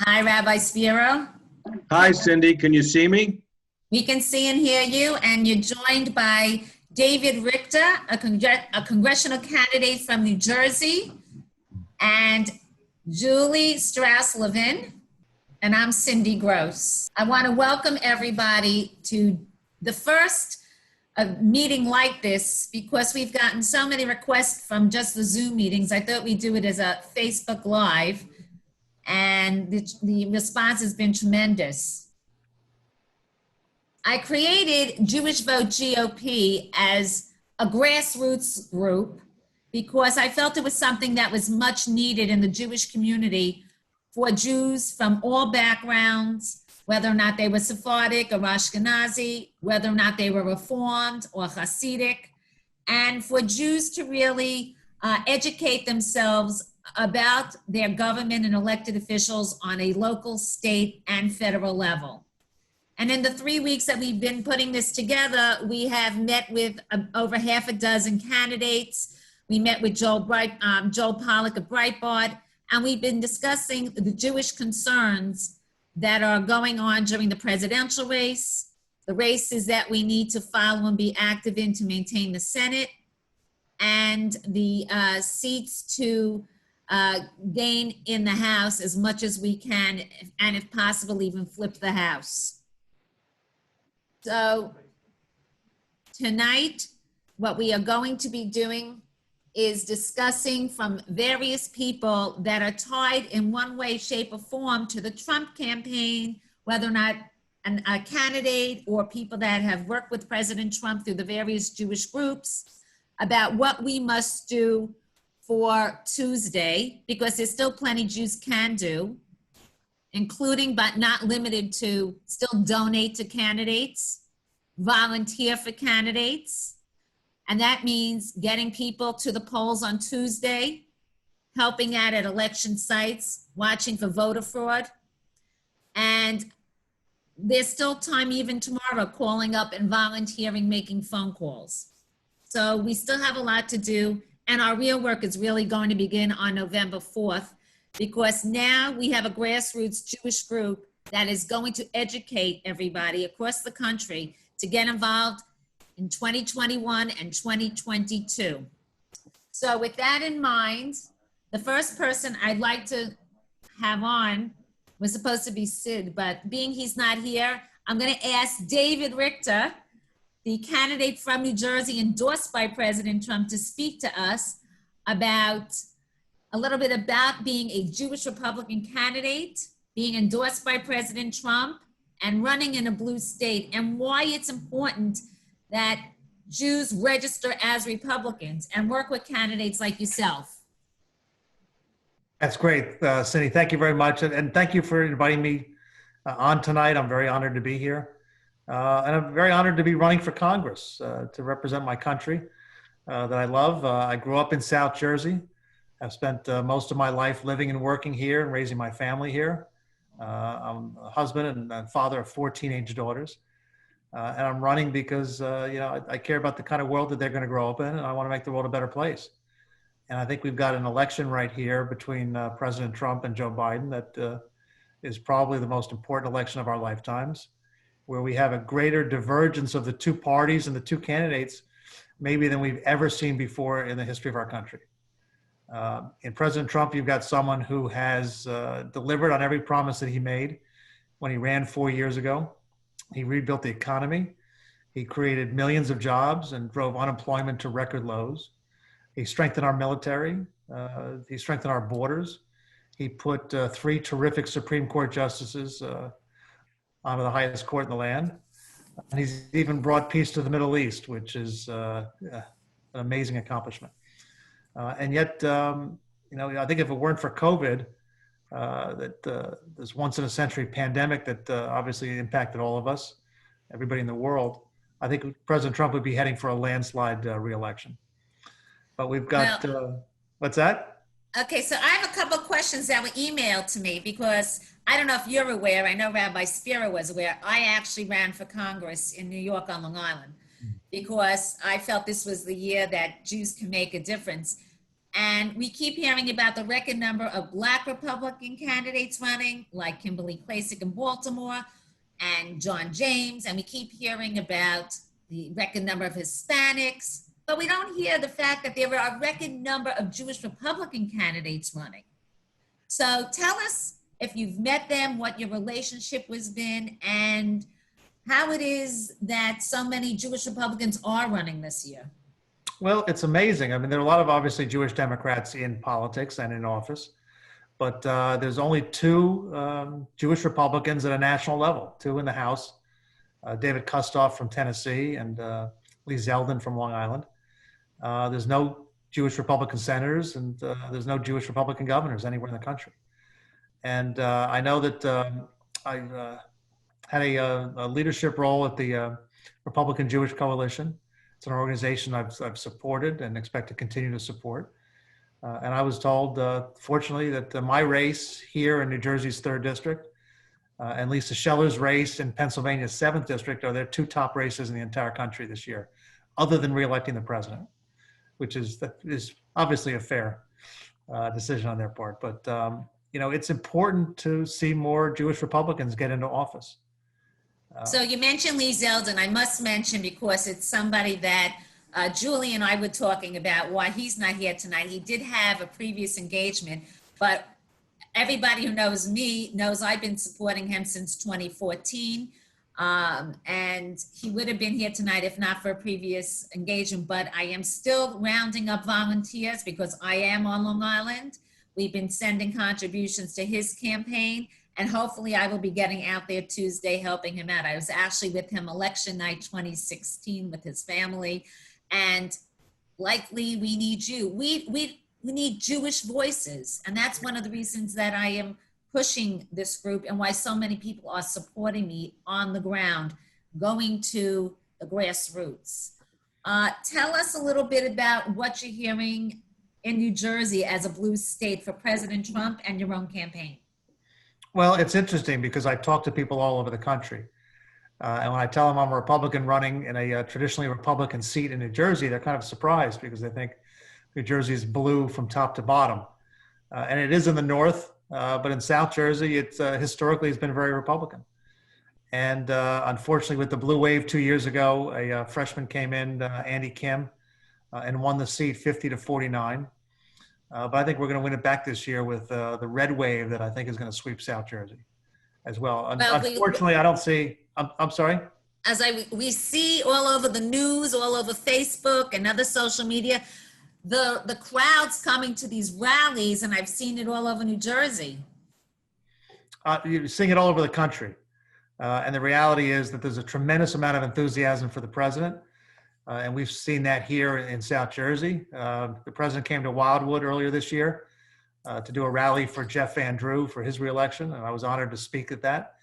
Hi, Rabbi Spero. Hi, Cindy. Can you see me? We can see and hear you, and you're joined by David Richter, a congressional candidate from New Jersey, and Julie Strauss Levin, and I'm Cindy Grosz. I want to welcome everybody to the first meeting like this because we've gotten so many requests from just the Zoom meetings. I thought we'd do it as a Facebook Live, and the response has been tremendous. I created Jewish Vote GOP as a grassroots group because I felt it was something that was much needed in the Jewish community for Jews from all backgrounds, whether or not they were Sephardic or Ashkenazi, whether or not they were Reformed or Hasidic, and for Jews to really educate themselves about their government and elected officials on a local, state, and federal level. And in the 3 weeks that we've been putting this together, we have met with over half a dozen candidates. We met with Joel Pollack of Breitbart, and we've been discussing the Jewish concerns that are going on during the presidential race, the races that we need to follow and be active in to maintain the Senate, and the seats to gain in the House as much as we can, and if possible, even flip the House. So tonight, what we are going to be doing is discussing from various people that are tied in one way, shape, or form to the Trump campaign, whether or not a candidate or people that have worked with President Trump through the various Jewish groups, about what we must do for Tuesday, because there's still plenty Jews can do, including but not limited to still donate to candidates, volunteer for candidates, and that means getting people to the polls on Tuesday, helping out at election sites, watching for voter fraud, and there's still time even tomorrow calling up and volunteering, making phone calls. So we still have a lot to do, and our real work is really going to begin on November 4th, because now we have a grassroots Jewish group that is going to educate everybody across the country to get involved in 2021 and 2022. So with that in mind, the first person I'd like to have on was supposed to be Sid, but being he's not here, I'm going to ask David Richter, the candidate from New Jersey endorsed by President Trump, to speak to us about a little bit about being a Jewish Republican candidate, being endorsed by President Trump, and running in a blue state, and why it's important that Jews register as Republicans and work with candidates like yourself. That's great, Cindy. Thank you very much. And thank you for inviting me on tonight. I'm very honored to be here. And I'm very honored to be running for Congress to represent my country that I love. I grew up in South Jersey. I've spent most of my life living and working here and raising my family here. I'm a husband and father of 4 teenage daughters. And I'm running because, I care about the kind of world that they're going to grow up in, and I want to make the world a better place. And I think we've got an election right here between President Trump and Joe Biden that is probably the most important election of our lifetimes, where we have a greater divergence of the two parties and the two candidates maybe than we've ever seen before in the history of our country. In President Trump, you've got someone who has delivered on every promise that he made when he ran 4 years ago. He rebuilt the economy. He created millions of jobs and drove unemployment to record lows. He strengthened our military. He strengthened our borders. He put 3 terrific Supreme Court justices onto the highest court in the land. And he's even brought peace to the Middle East, which is an amazing accomplishment. And yet, I think if it weren't for COVID, this once in a century pandemic that obviously impacted all of us, everybody in the world, I think President Trump would be heading for a landslide re-election. But we've got, what's that? Okay, so I have a couple of questions that were emailed to me because I don't know if you're aware, I know Rabbi Spero was aware, I actually ran for Congress in New York on Long Island because I felt this was the year that Jews can make a difference. And we keep hearing about the record number of Black Republican candidates running, like Kimberly Klacik in Baltimore and John James. And we keep hearing about the record number of Hispanics, but we don't hear the fact that there are a record number of Jewish Republican candidates running. So tell us if you've met them, what your relationship has been, and how it is that so many Jewish Republicans are running this year. Well, it's amazing. I mean, there are a lot of obviously Jewish Democrats in politics and in office, but there's only two Jewish Republicans at a national level, two in the House, David Kustoff from Tennessee and Lee Zeldin from Long Island. There's no Jewish Republican senators, and there's no Jewish Republican governors anywhere in the country. And I know that I had a leadership role at the Republican Jewish Coalition. It's an organization I've supported and expect to continue to support. And I was told, fortunately, that my race here in New Jersey's 3rd District and Lisa Scheller's race in Pennsylvania's 7th District are their two top races in the entire country this year, other than reelecting the president, which is obviously a fair decision on their part. But, you know, it's important to see more Jewish Republicans get into office. So you mentioned Lee Zeldin. I must mention, because it's somebody that Julie and I were talking about why he's not here tonight. He did have a previous engagement, but everybody who knows me knows I've been supporting him since 2014. And he would have been here tonight if not for a previous engagement, but I am still rounding up volunteers because I am on Long Island. We've been sending contributions to his campaign, and hopefully I will be getting out there Tuesday helping him out. I was actually with him election night 2016 with his family, and likely we need you. We need Jewish voices, and that's one of the reasons that I am pushing this group and why so many people are supporting me on the ground, going to the grassroots. Tell us a little bit about what you're hearing in New Jersey as a blue state for President Trump and your own campaign. Well, it's interesting because I talk to people all over the country. And when I tell them I'm a Republican running in a traditionally Republican seat in New Jersey, they're kind of surprised because they think New Jersey is blue from top to bottom. And it is in the north, but in South Jersey, it's historically has been very Republican. And unfortunately, with the blue wave 2 years ago, a freshman came in, Andy Kim, and won the seat 50-49. But I think we're going to win it back this year with the red wave that I think is going to sweep South Jersey as well. Unfortunately, I don't see, I'm sorry? As we see all over the news, all over Facebook and other social media, the crowds coming to these rallies, and I've seen it all over New Jersey. You're seeing it all over the country. And the reality is that there's a tremendous amount of enthusiasm for the president. And we've seen that here in South Jersey. The president came to Wildwood earlier this year to do a rally for Jeff Van Drew for his reelection. And I was honored to speak at that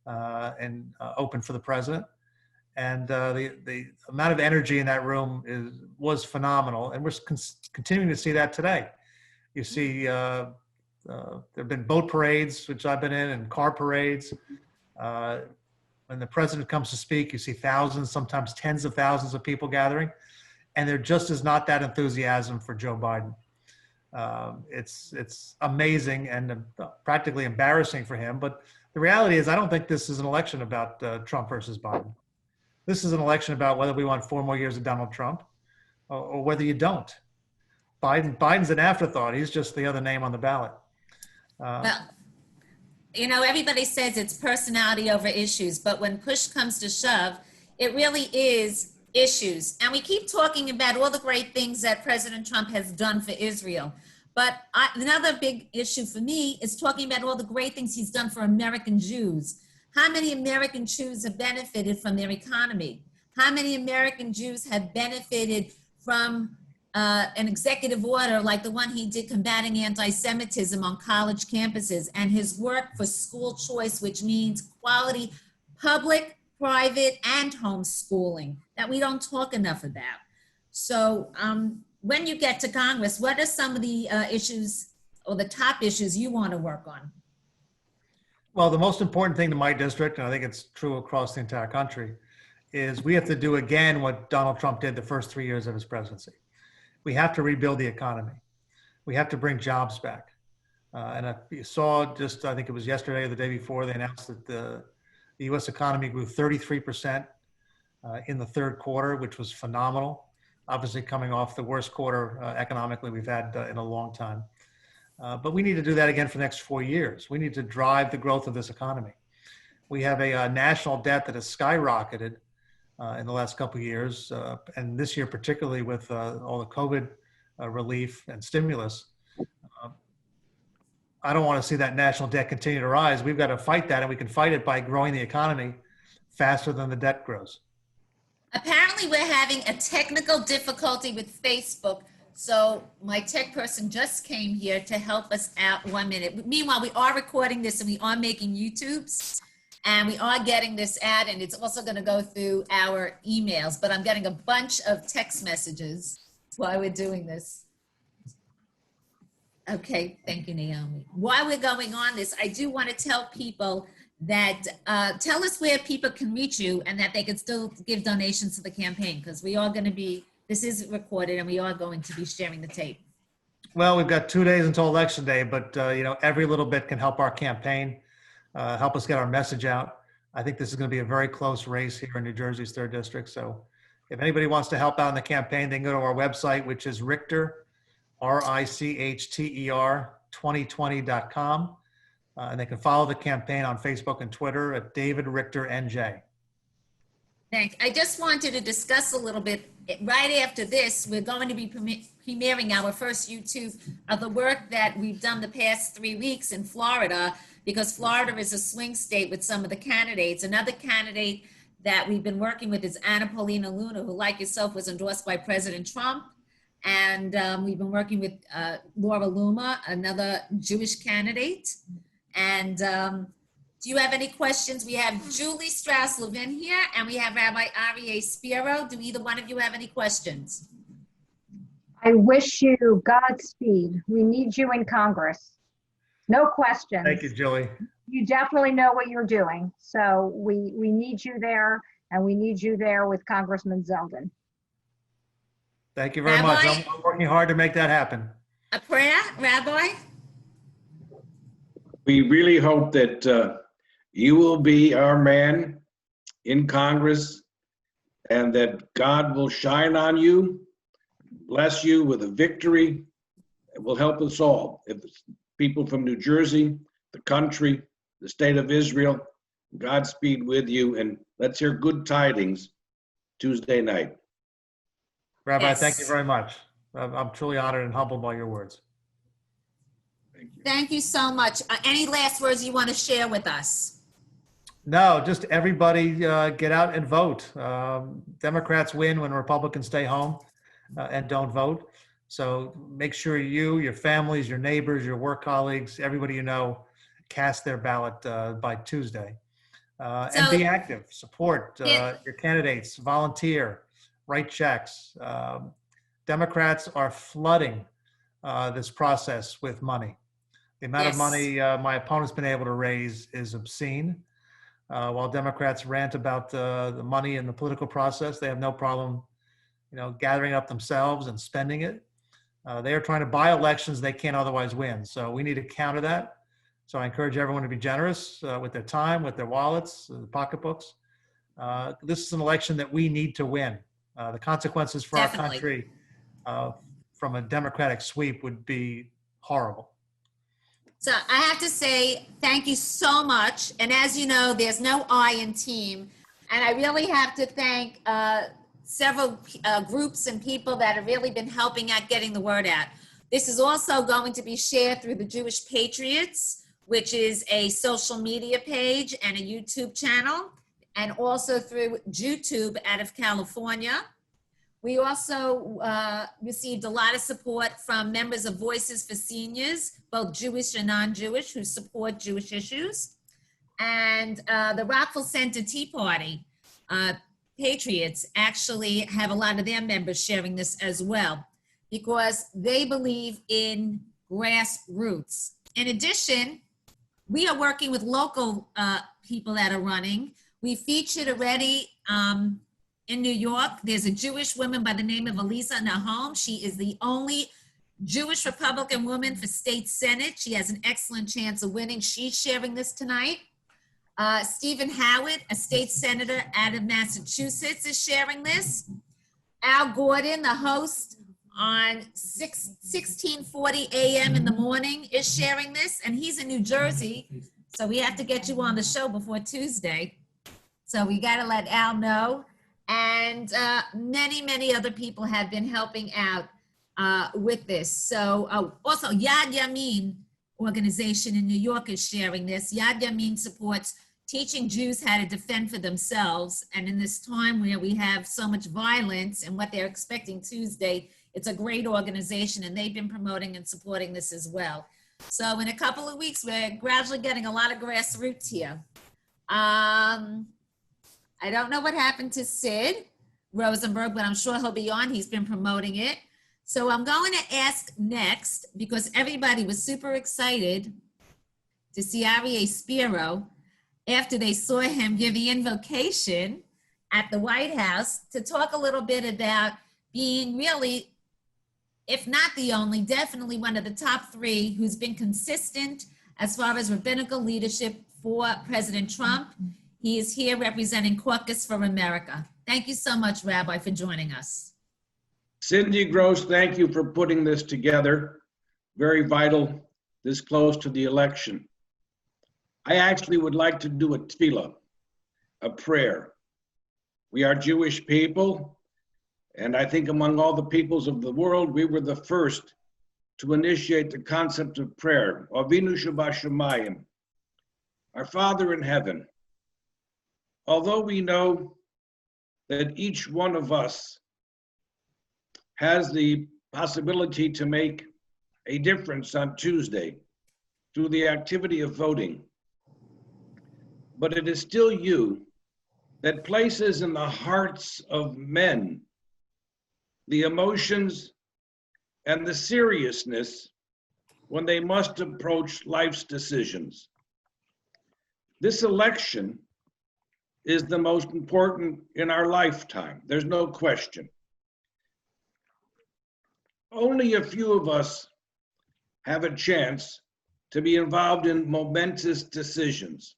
and open for the president. And the amount of energy in that room was phenomenal. And we're continuing to see that today. You see, there have been boat parades, which I've been in, and car parades. When the president comes to speak, you see thousands, sometimes tens of thousands of people gathering, and there just is not that enthusiasm for Joe Biden. It's amazing and practically embarrassing for him. But the reality is, I don't think this is an election about Trump versus Biden. This is an election about whether we want 4 more years of Donald Trump or whether you don't. Biden's an afterthought. He's just the other name on the ballot. Well, you know, everybody says it's personality over issues, but when push comes to shove, it really is issues. And we keep talking about all the great things that President Trump has done for Israel. But another big issue for me is talking about all the great things he's done for American Jews. How many American Jews have benefited from their economy? How many American Jews have benefited from an executive order like the one he did combating anti-Semitism on college campuses, and his work for school choice, which means quality public, private, and homeschooling that we don't talk enough about. So when you get to Congress, what are some of the issues or the top issues you want to work on? Well, the most important thing to my district, and I think it's true across the entire country, is we have to do again what Donald Trump did the first 3 years of his presidency. We have to rebuild the economy. We have to bring jobs back. And you saw just, I think it was yesterday or the day before, they announced that the U.S. economy grew 33% in the third quarter, which was phenomenal. Obviously coming off the worst quarter economically we've had in a long time. But we need to do that again for the next 4 years. We need to drive the growth of this economy. We have a national debt that has skyrocketed in the last couple of years, and this year particularly with all the COVID relief and stimulus. I don't want to see that national debt continue to rise. We've got to fight that, and we can fight it by growing the economy faster than the debt grows. Apparently, we're having a technical difficulty with Facebook. So my tech person just came here to help us out 1 minute. Meanwhile, we are recording this and we are making YouTubes and we are getting this out, and it's also going to go through our emails, but I'm getting a bunch of text messages while we're doing this. Okay, thank you, Naomi. While we're going on this, I do want to tell people that tell us where people can reach you and that they can still give donations to the campaign, because we are going to be, this is recorded and we are going to be sharing the tape. Well, we've got 2 days until Election Day, but you know, every little bit can help our campaign, help us get our message out. I think this is going to be a very close race here in New Jersey's 3rd District. So if anybody wants to help out in the campaign, they can go to our website, which is Richter, RICHTER 2020.com. And they can follow the campaign on Facebook and Twitter at David Richter NJ. Thanks. I just wanted to discuss a little bit. Right after this, we're going to be premiering our first YouTube of the work that we've done the past 3 weeks in Florida, because Florida is a swing state with some of the candidates. Another candidate that we've been working with is Anna Paulina Luna, who, like yourself, was endorsed by President Trump. And we've been working with Laura Luma, another Jewish candidate. And do you have any questions? We have Julie Strauss Levin here, and we have Rabbi Aryeh Spero. Do either one of you have any questions? I wish you Godspeed. We need you in Congress. No questions. Thank you, Julie. You definitely know what you're doing. So we need you there, and we need you there with Congressman Zeldin. Thank you very much. I'm working hard to make that happen. A prayer, Rabbi? We really hope that you will be our man in Congress and that God will shine on you, bless you with a victory. It will help us all. If it's people from New Jersey, the country, the state of Israel, Godspeed with you, and let's hear good tidings Tuesday night. Rabbi, Yes. Thank you very much. I'm truly honored and humbled by your words. Thank you. Thank you so much. Any last words you want to share with us? No, just everybody get out and vote. Democrats win when Republicans stay home and don't vote. So make sure you, your families, your neighbors, your work colleagues, everybody you know, cast their ballot by Tuesday. And be active, support your candidates, volunteer, write checks. Democrats are flooding this process with money. The amount of money my opponent's been able to raise is obscene. While Democrats rant about the money in the political process, they have no problem, you know, gathering up themselves and spending it. They are trying to buy elections they can't otherwise win. So we need to counter that. So I encourage everyone to be generous with their time, with their wallets, pocketbooks. This is an election that we need to win. The consequences for our country from a Democratic sweep would be horrible. So I have to say thank you so much. And as you know, there's no I in team. And I really have to thank several groups and people that have really been helping out getting the word out. This is also going to be shared through the Jewish Patriots, which is a social media page and a YouTube channel, and also through YouTube out of California. We also received a lot of support from members of Voices for Seniors, both Jewish and non-Jewish, who support Jewish issues. And the Rockville Center Tea Party Patriots actually have a lot of their members sharing this as well, because they believe in grassroots. In addition, we are working with local people that are running. We featured already in New York, there's a Jewish woman by the name of Elisa Nahom. She is the only Jewish Republican woman for state Senate. She has an excellent chance of winning. She's sharing this tonight. Stephen Howard, a state senator out of Massachusetts, is sharing this. Al Gordon, the host on 1640 a.m. in the morning, is sharing this, and he's in New Jersey, so we have to get you on the show before Tuesday. So we got to let Al know. And many other people have been helping out with this. So also Yad Yamin organization in New York is sharing this. Yad Yamin supports teaching Jews how to defend for themselves. And in this time where we have so much violence and what they're expecting Tuesday, it's a great organization, and they've been promoting and supporting this as well. So in a couple of weeks, we're gradually getting a lot of grassroots here. I don't know what happened to Sid Rosenberg, but I'm sure he'll be on. He's been promoting it. So I'm going to ask next, because everybody was super excited to see Aryeh Spero after they saw him give the invocation at the White House, to talk a little bit about being really, if not the only, definitely one of the top three who's been consistent as far as rabbinical leadership for President Trump. He is here representing Caucus for America. Thank you so much, Rabbi, for joining us. Cindy Grosz, thank you for putting this together. Very vital, this close to the election. I actually would like to do a tefillah, a prayer. We are Jewish people, and I think among all the peoples of the world, we were the first to initiate the concept of prayer. Avinu Shebashamayim, our Father in heaven. Although we know that each one of us has the possibility to make a difference on Tuesday through the activity of voting, but it is still you that places in the hearts of men the emotions and the seriousness when they must approach life's decisions. This election is the most important in our lifetime. There's no question. Only a few of us have a chance to be involved in momentous decisions.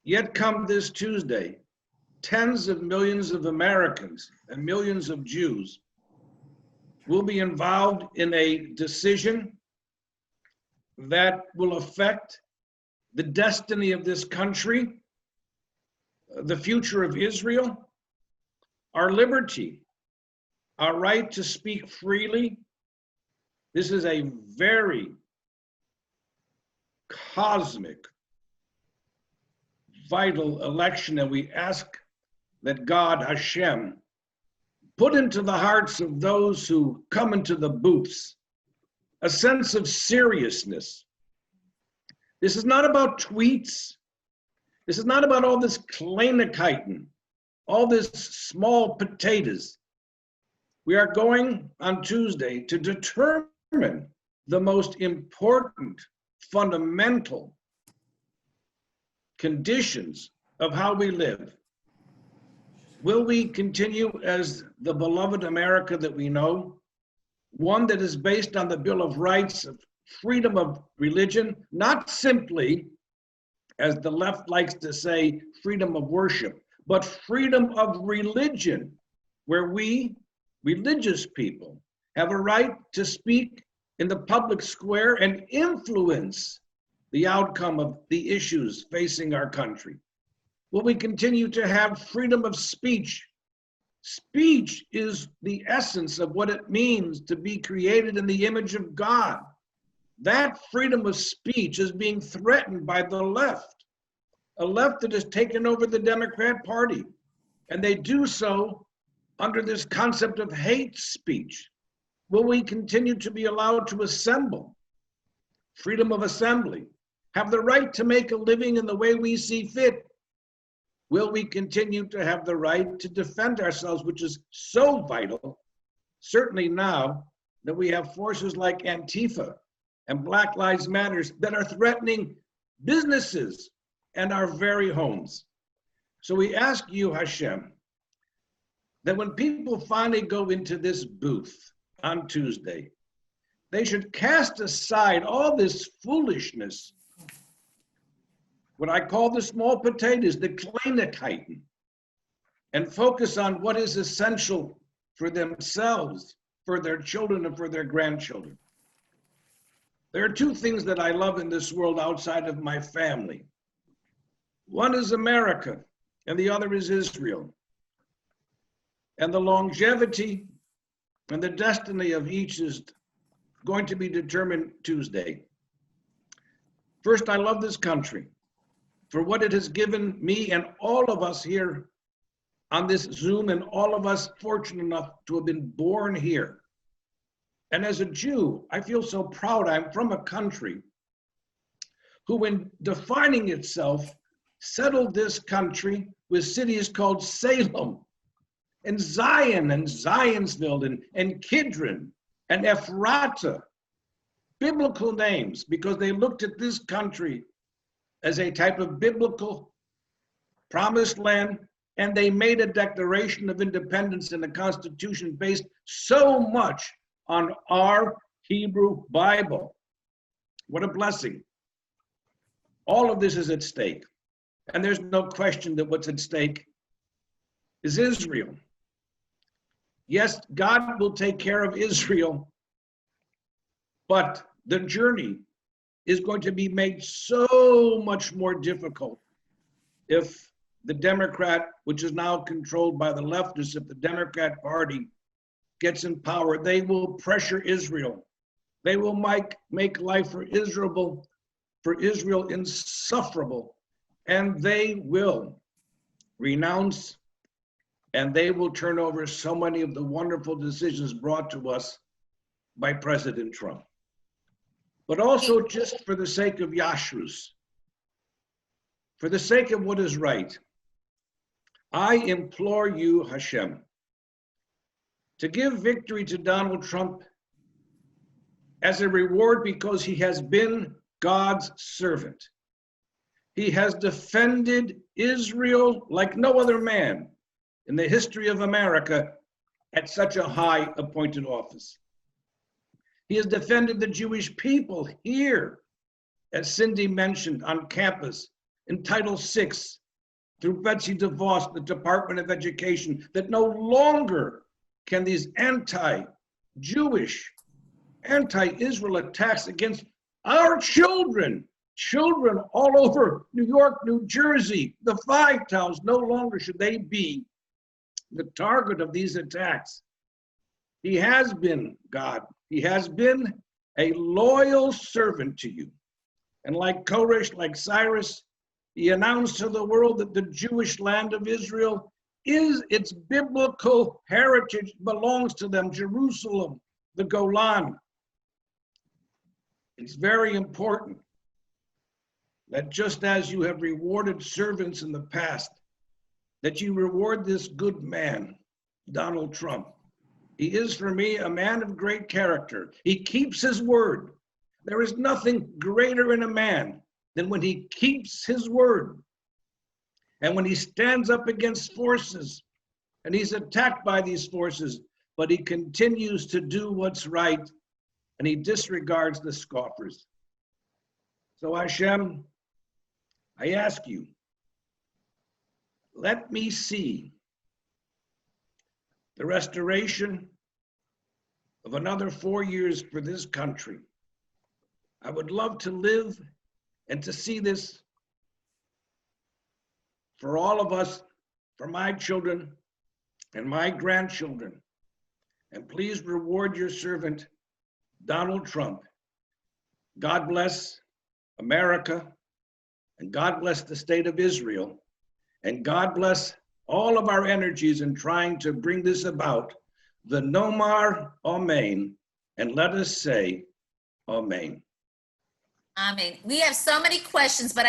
Yet come this Tuesday, tens of millions of Americans and millions of Jews will be involved in a decision that will affect the destiny of this country, the future of Israel, our liberty, our right to speak freely. This is a very cosmic, vital election, and we ask that God, Hashem, put into the hearts of those who come into the booths a sense of seriousness. This is not about tweets. This is not about all this Kleinigkeiten, all this small potatoes. We are going on Tuesday to determine the most important, fundamental conditions of how we live. Will we continue as the beloved America that we know, one that is based on the Bill of Rights of freedom of religion, not simply, as the left likes to say, freedom of worship, but freedom of religion, where we, religious people, have a right to speak in the public square and influence the outcome of the issues facing our country? Will we continue to have freedom of speech? Speech is the essence of what it means to be created in the image of God. That freedom of speech is being threatened by the left, a left that has taken over the Democrat Party. And they do so under this concept of hate speech. Will we continue to be allowed to assemble? Freedom of assembly. Have the right to make a living in the way we see fit? Will we continue to have the right to defend ourselves, which is so vital, certainly now that we have forces like Antifa and Black Lives Matter that are threatening businesses and our very homes? So we ask you, Hashem, that when people finally go into this booth on Tuesday, They should cast aside all this foolishness, what I call the small potatoes, the Kleinigkeiten, and focus on what is essential for themselves, for their children, and for their grandchildren. There are two things that I love in this world outside of my family. One is America, and the other is Israel. And the longevity and the destiny of each is going to be determined Tuesday. First, I love this country for what it has given me and all of us here on this Zoom, and all of us fortunate enough to have been born here. And as a Jew, I feel so proud. I'm from a country who, in defining itself, settled this country with cities called Salem and Zion and Zionsville and Kidron and Ephrata, biblical names, because they looked at this country as a type of biblical promised land, and they made a declaration of independence in the Constitution based so much on our Hebrew Bible. What a blessing. All of this is at stake. And there's no question that what's at stake is Israel. Yes, God will take care of Israel, but the journey is going to be made so much more difficult if the Democrat, which is now controlled by the leftists, if the Democrat Party gets in power, they will pressure Israel. They will make life for Israel insufferable. And they will renounce, and they will turn over so many of the wonderful decisions brought to us by President Trump. But also just for the sake of Yashrus, for the sake of what is right, I implore you, Hashem, to give victory to Donald Trump as a reward because he has been God's servant. He has defended Israel like no other man in the history of America at such a high appointed office. He has defended the Jewish people here, as Cindy mentioned, on campus, in Title VI, through Betsy DeVos, the Department of Education, that no longer can these anti-Jewish, anti-Israel attacks against our children all over New York, New Jersey, the five towns, no longer should they be the target of these attacks. He has been God. He has been a loyal servant to you. And like Koresh, like Cyrus, he announced to the world that the Jewish land of Israel is its biblical heritage, belongs to them, Jerusalem, the Golan. It's very important that just as you have rewarded servants in the past, that you reward this good man, Donald Trump. He is for me a man of great character. He keeps his word. There is nothing greater in a man than when he keeps his word. And when he stands up against forces and he's attacked by these forces, but he continues to do what's right and he disregards the scoffers. So Hashem, I ask you, let me see the restoration of another 4 years for this country. I would love to live and to see this for all of us, for my children and my grandchildren. And please reward your servant, Donald Trump. God bless America, and God bless the state of Israel, and God bless all of our energies in trying to bring this about. The Nomar Amen, and let us say Amen. Amen. We have so many questions, but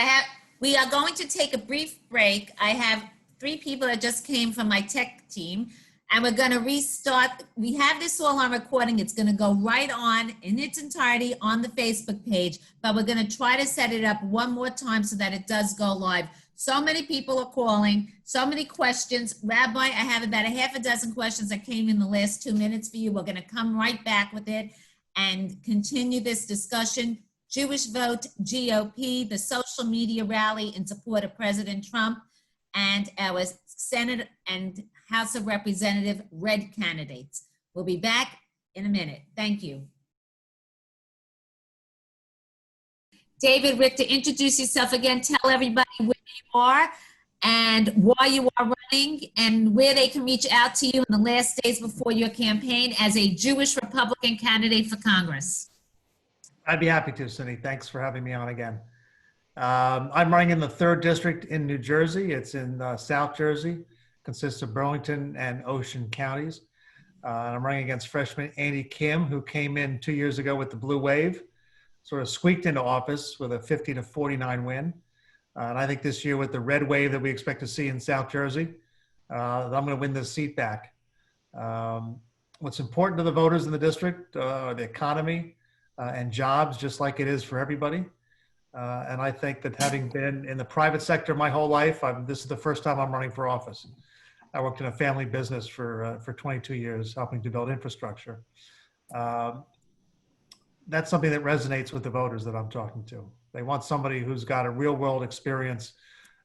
we are going to take a brief break. I have 3 people that just came from my tech team, and we're going to restart. We have this all on recording. It's going to go right on in its entirety on the Facebook page, but we're going to try to set it up one more time so that it does go live. So many people are calling, so many questions. Rabbi, I have about a half a dozen questions that came in the last 2 minutes for you. We're going to come right back with it. and continue this discussion. Jewish Vote GOP, the social media rally in support of President Trump, and our Senate and House of Representative red candidates. We'll be back in a minute. Thank you. David Richter, introduce yourself again. Tell everybody where you are and why you are running and where they can reach out to you in the last days before your campaign as a Jewish Republican candidate for Congress. I'd be happy to, Cindy. Thanks for having me on again. I'm running in the 3rd District in New Jersey. It's in South Jersey, consists of Burlington and Ocean counties. I'm running against freshman Andy Kim, who came in 2 years ago with the Blue Wave, sort of squeaked into office with a 50-49 win. And I think this year with the red wave that we expect to see in South Jersey, I'm going to win this seat back. What's important to the voters in the district are the economy and jobs, just like it is for everybody. And I think that having been in the private sector my whole life, this is the first time I'm running for office. I worked in a family business for 22 years, helping to build infrastructure. That's something that resonates with the voters that I'm talking to. They want somebody who's got a real world experience,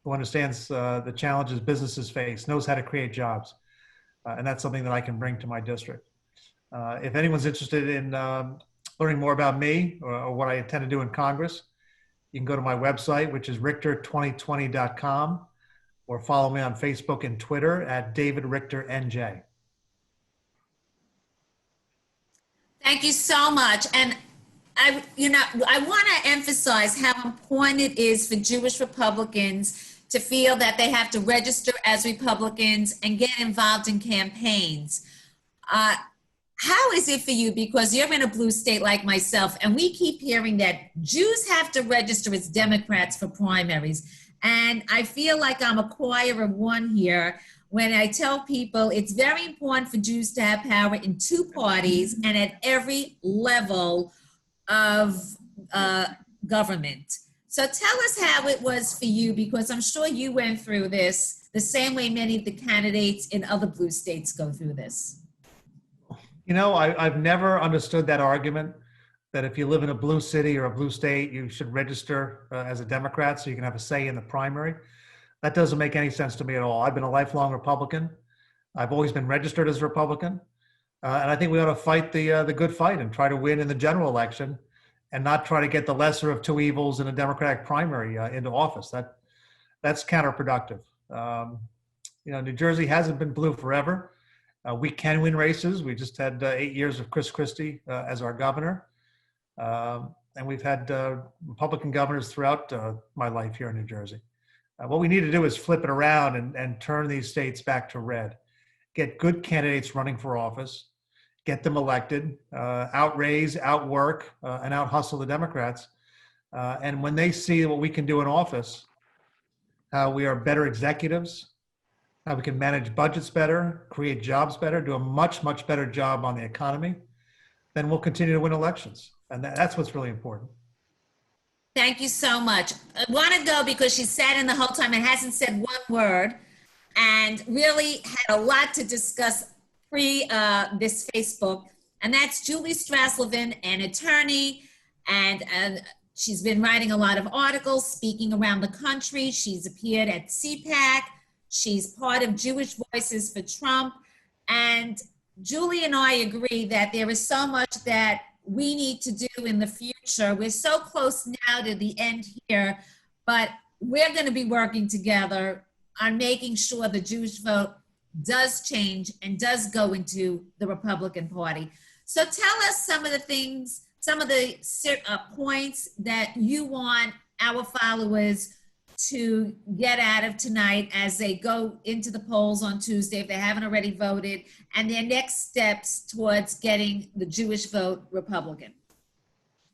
who understands the challenges businesses face, knows how to create jobs. And that's something that I can bring to my district. If anyone's interested in learning more about me or what I intend to do in Congress, you can go to my website, which is richter2020.com, or follow me on Facebook and Twitter at David Richter NJ. Thank you so much. And I want to emphasize how important it is for Jewish Republicans to feel that they have to register as Republicans and get involved in campaigns. How is it for you? Because you're in a blue state like myself, and we keep hearing that Jews have to register as Democrats for primaries. And I feel like I'm a choir of one here when I tell people it's very important for Jews to have power in 2 parties and at every level of government. So tell us how it was for you, because I'm sure you went through this the same way many of the candidates in other blue states go through this. You know, I've never understood that argument that if you live in a blue city or a blue state, you should register as a Democrat so you can have a say in the primary. That doesn't make any sense to me at all. I've been a lifelong Republican. I've always been registered as a Republican. And I think we ought to fight the good fight and try to win in the general election and not try to get the lesser of 2 evils in a Democratic primary into office. That's counterproductive. New Jersey hasn't been blue forever. We can win races. We just had 8 years of Chris Christie as our governor. And we've had Republican governors throughout my life here in New Jersey. What we need to do is flip it around and turn these states back to red. Get good candidates running for office, get them elected, outraise, outwork, and out-hustle the Democrats. And when they see what we can do in office, how we are better executives, how we can manage budgets better, create jobs better, do a much, much better job on the economy, then we'll continue to win elections. And that's what's really important. Thank you so much. I want to go because she sat in the whole time and hasn't said one word and really had a lot to discuss pre this Facebook. And that's Julie Strauss Levin, an attorney, and she's been writing a lot of articles, speaking around the country. She's appeared at CPAC. She's part of Jewish Voices for Trump. And Julie and I agree that there is so much that we need to do in the future. We're so close now to the end here, but we're going to be working together on making sure the Jewish vote does change and does go into the Republican Party. So tell us some of the things, some of the points that you want our followers to get out of tonight as they go into the polls on Tuesday, if they haven't already voted, and their next steps towards getting the Jewish vote Republican.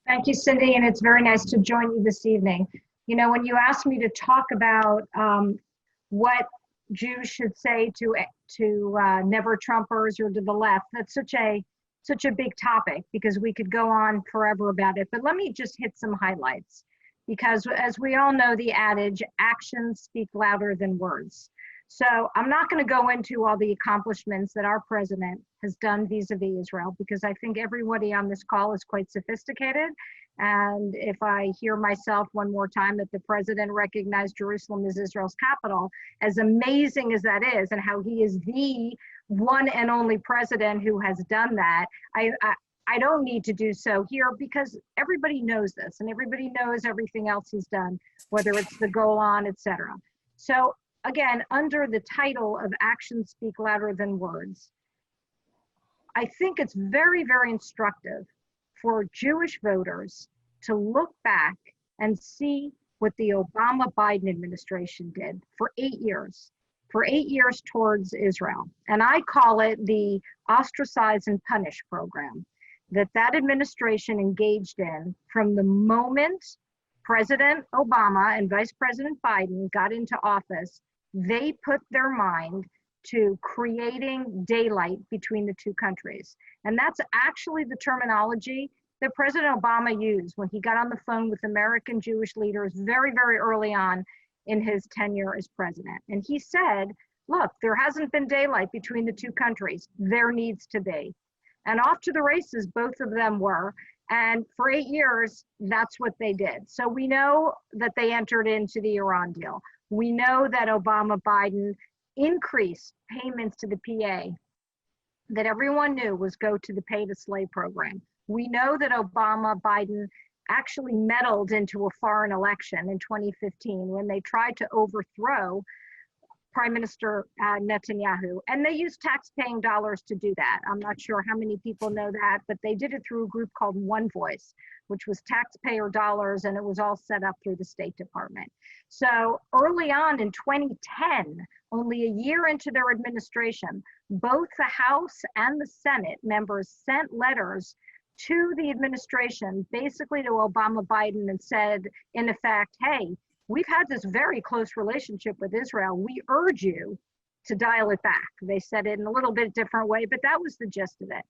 Thank you, Cindy, and it's very nice to join you this evening. You know, when you asked me to talk about what Jews should say to never Trumpers or to the left, that's such a big topic because we could go on forever about it. But let me just hit some highlights. Because as we all know, the adage, actions speak louder than words. So I'm not going to go into all the accomplishments that our president has done vis-a-vis Israel, because I think everybody on this call is quite sophisticated. And if I hear myself one more time that the president recognized Jerusalem as Israel's capital, as amazing as that is, and how he is the one and only president who has done that, I don't need to do so here, because everybody knows this and everybody knows everything else he's done, whether it's the Golan, etc. So again, under the title of Actions Speak Louder Than Words, I think it's very, very instructive for Jewish voters to look back and see what the Obama-Biden administration did for 8 years. For 8 years towards Israel. And I call it the ostracize and punish program that administration engaged in from the moment President Obama and Vice President Biden got into office. They put their mind to creating daylight between the two countries. And that's actually the terminology that President Obama used when he got on the phone with American Jewish leaders very, very early on in his tenure as president. And he said, look, there hasn't been daylight between the two countries. There needs to be. And off to the races, both of them were. And for 8 years, that's what they did. So we know that they entered into the Iran deal. We know that Obama-Biden increased payments to the PA that everyone knew was go to the pay to slay program. We know that Obama-Biden actually meddled into a foreign election in 2015 when they tried to overthrow Prime Minister Netanyahu, and they used tax-paying dollars to do that. I'm not sure how many people know that, but they did it through a group called One Voice, which was taxpayer dollars, and it was all set up through the State Department. So early on in 2010, only a year into their administration, both the House and the Senate members sent letters to the administration, basically to Obama-Biden, and said, in effect, hey, we've had this very close relationship with Israel. We urge you to dial it back. They said it in a little bit different way, but that was the gist of it.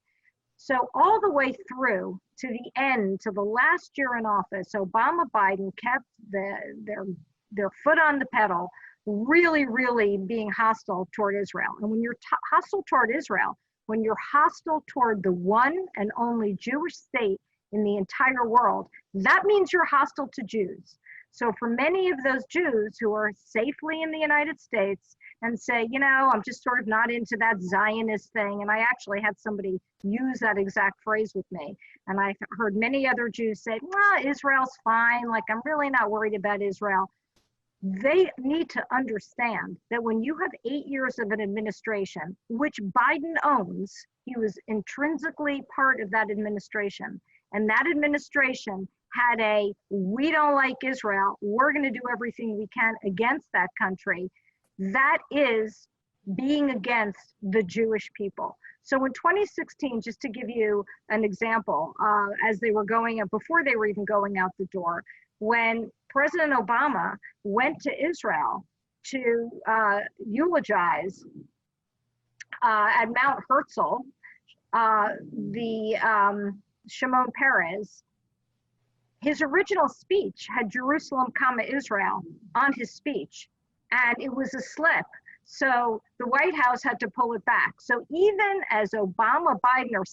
So all the way through to the end, to the last year in office, Obama-Biden kept their foot on the pedal, really, really being hostile toward Israel. And when you're hostile toward Israel, when you're hostile toward the one and only Jewish state in the entire world, that means you're hostile to Jews. So for many of those Jews who are safely in the United States and say, you know, I'm just sort of not into that Zionist thing. And I actually had somebody use that exact phrase with me. And I heard many other Jews say, well, Israel's fine. Like, I'm really not worried about Israel. They need to understand that when you have 8 years of an administration, which Biden owns, he was intrinsically part of that administration. And that administration had a, we don't like Israel, we're going to do everything we can against that country. That is being against the Jewish people. So in 2016, just to give you an example, as they were going up, before they were even going out the door, when President Obama went to Israel to eulogize at Mount Herzl, Shimon Peres, his original speech had Jerusalem, Israel on his speech, and it was a slip. So the White House had to pull it back. So even as Obama, Biden are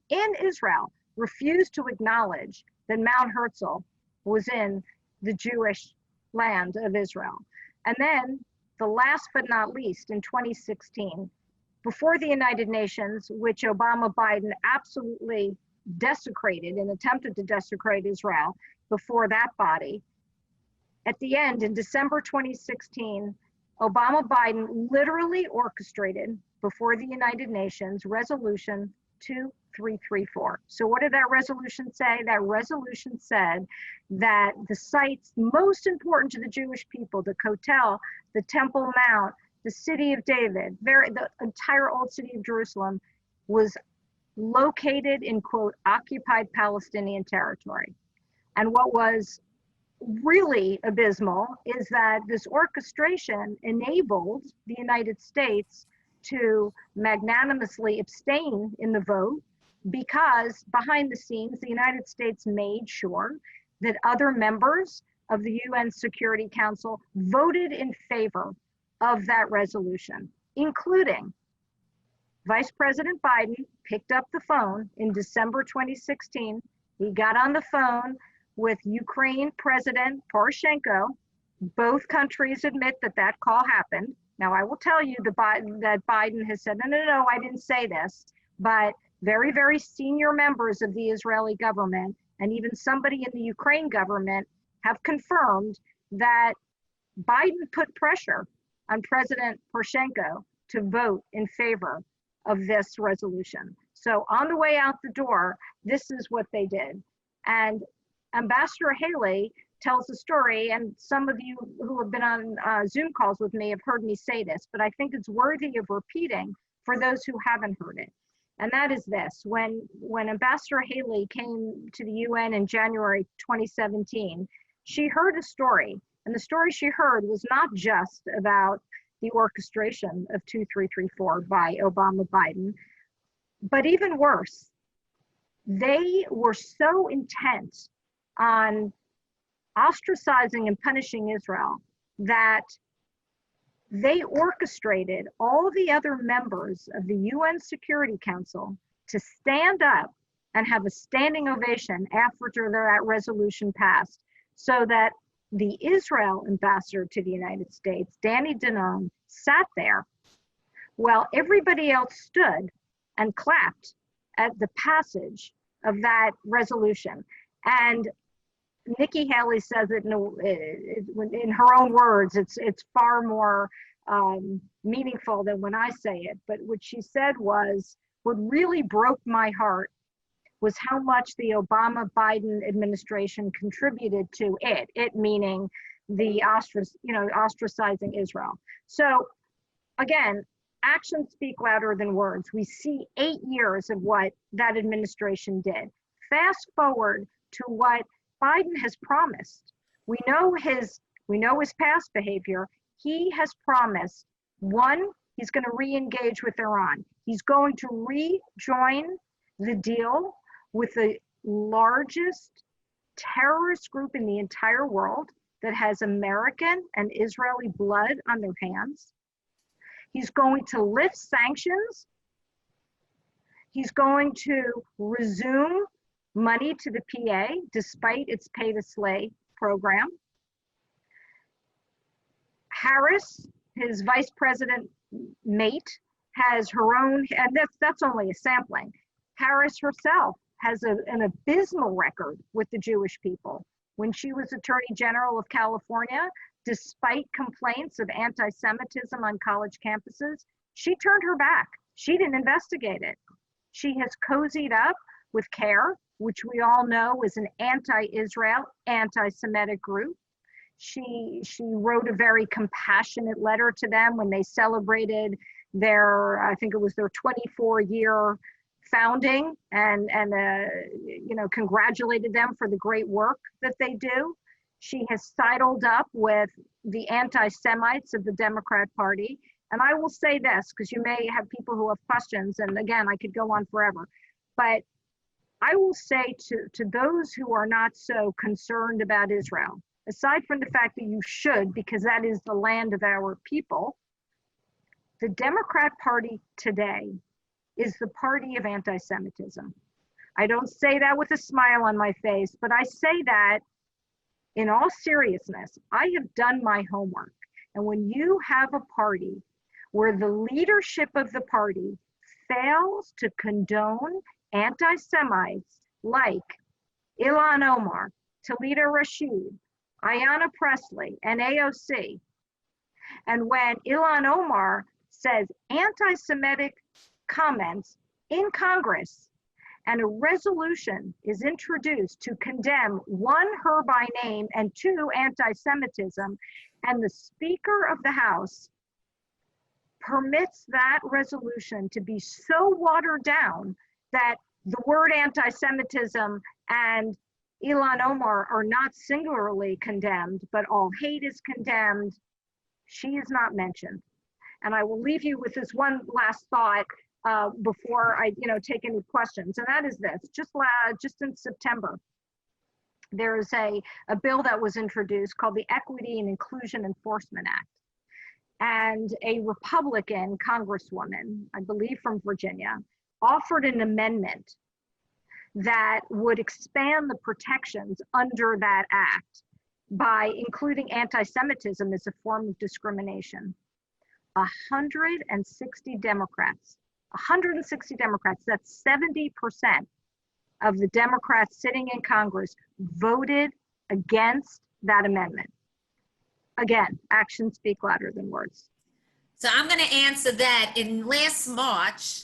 in Israel, refused to acknowledge that Mount Herzl was in the Jewish land of Israel. And then the last but not least, in 2016, before the United Nations, which Obama, Biden absolutely desecrated and attempted to desecrate Israel before that body. At the end, in December 2016, Obama Biden literally orchestrated before the United Nations Resolution 2334. So what did that resolution say? That resolution said that the sites most important to the Jewish people, the Kotel, the Temple Mount, the city of David, the entire old city of Jerusalem was located in, quote, occupied Palestinian territory. And what was really abysmal is that this orchestration enabled the United States to magnanimously abstain in the vote, because behind the scenes, the United States made sure that other members of the UN Security Council voted in favor of that resolution, including Vice President Biden picked up the phone in December 2016. He got on the phone with Ukraine President Poroshenko. Both countries admit that that call happened. Now, I will tell you that Biden has said, no, I didn't say this, but very, very senior members of the Israeli government and even somebody in the Ukraine government have confirmed that Biden put pressure on President Poroshenko to vote in favor of this resolution. So on the way out the door, this is what they did. And Ambassador Haley tells the story, and some of you who have been on Zoom calls with me have heard me say this, but I think it's worthy of repeating for those who haven't heard it. And that is this: when Ambassador Haley came to the UN in January 2017, she heard a story, and the story she heard was not just about the orchestration of 2334 by Obama Biden, but even worse, they were so intent on ostracizing and punishing Israel that they orchestrated all the other members of the UN Security Council to stand up and have a standing ovation after that resolution passed, so that the Israel ambassador to the United States, Danny Danon, sat there while everybody else stood and clapped at the passage of that resolution. And Nikki Haley says it in her own words. It's far more meaningful than when I say it. But what she said was, what really broke my heart was how much the Obama-Biden administration contributed to it. It meaning the ostracizing Israel. So again, actions speak louder than words. We see 8 years of what that administration did. Fast forward to what Biden has promised. We know his past behavior. He has promised, one, he's going to re-engage with Iran. He's going to rejoin the deal with the largest terrorist group in the entire world that has American and Israeli blood on their hands. He's going to lift sanctions. He's going to resume money to the PA despite its pay to slay program. Harris, his vice president mate, has her own, and that's only a sampling. Harris herself has an abysmal record with the Jewish people. When she was Attorney General of California, despite complaints of anti-Semitism on college campuses, she turned her back. She didn't investigate it. She has cozied up with CARE, which we all know is an anti-Israel, anti-Semitic group. She wrote a very compassionate letter to them when they celebrated I think it was their 24-year founding, and congratulated them for the great work that they do. She has sidled up with the anti-Semites of the Democrat Party. And I will say this, because you may have people who have questions, and again, I could go on forever, but I will say to those who are not so concerned about Israel, aside from the fact that you should, because that is the land of our people, the Democrat Party today is the party of anti-Semitism. I don't say that with a smile on my face, but I say that in all seriousness. I have done my homework. And when you have a party where the leadership of the party fails to condone anti-Semites like Ilhan Omar, Talita Rashid, Ayanna Pressley, and AOC, and when Ilhan Omar says anti-Semitic comments in Congress, and a resolution is introduced to condemn, one, her by name, and two, anti-Semitism, and the Speaker of the House permits that resolution to be so watered down that the word anti-Semitism and Ilhan Omar are not singularly condemned, but all hate is condemned, she is not mentioned. And I will leave you with this one last thought before I take any questions, and that is this. Just in September, there is a bill that was introduced called the Equity and Inclusion Enforcement Act. and a Republican congresswoman, I believe from Virginia, offered an amendment that would expand the protections under that act by including anti-Semitism as a form of discrimination. 160 Democrats, that's 70% of the Democrats sitting in Congress voted against that amendment. Again, actions speak louder than words. So I'm going to answer that. In last March,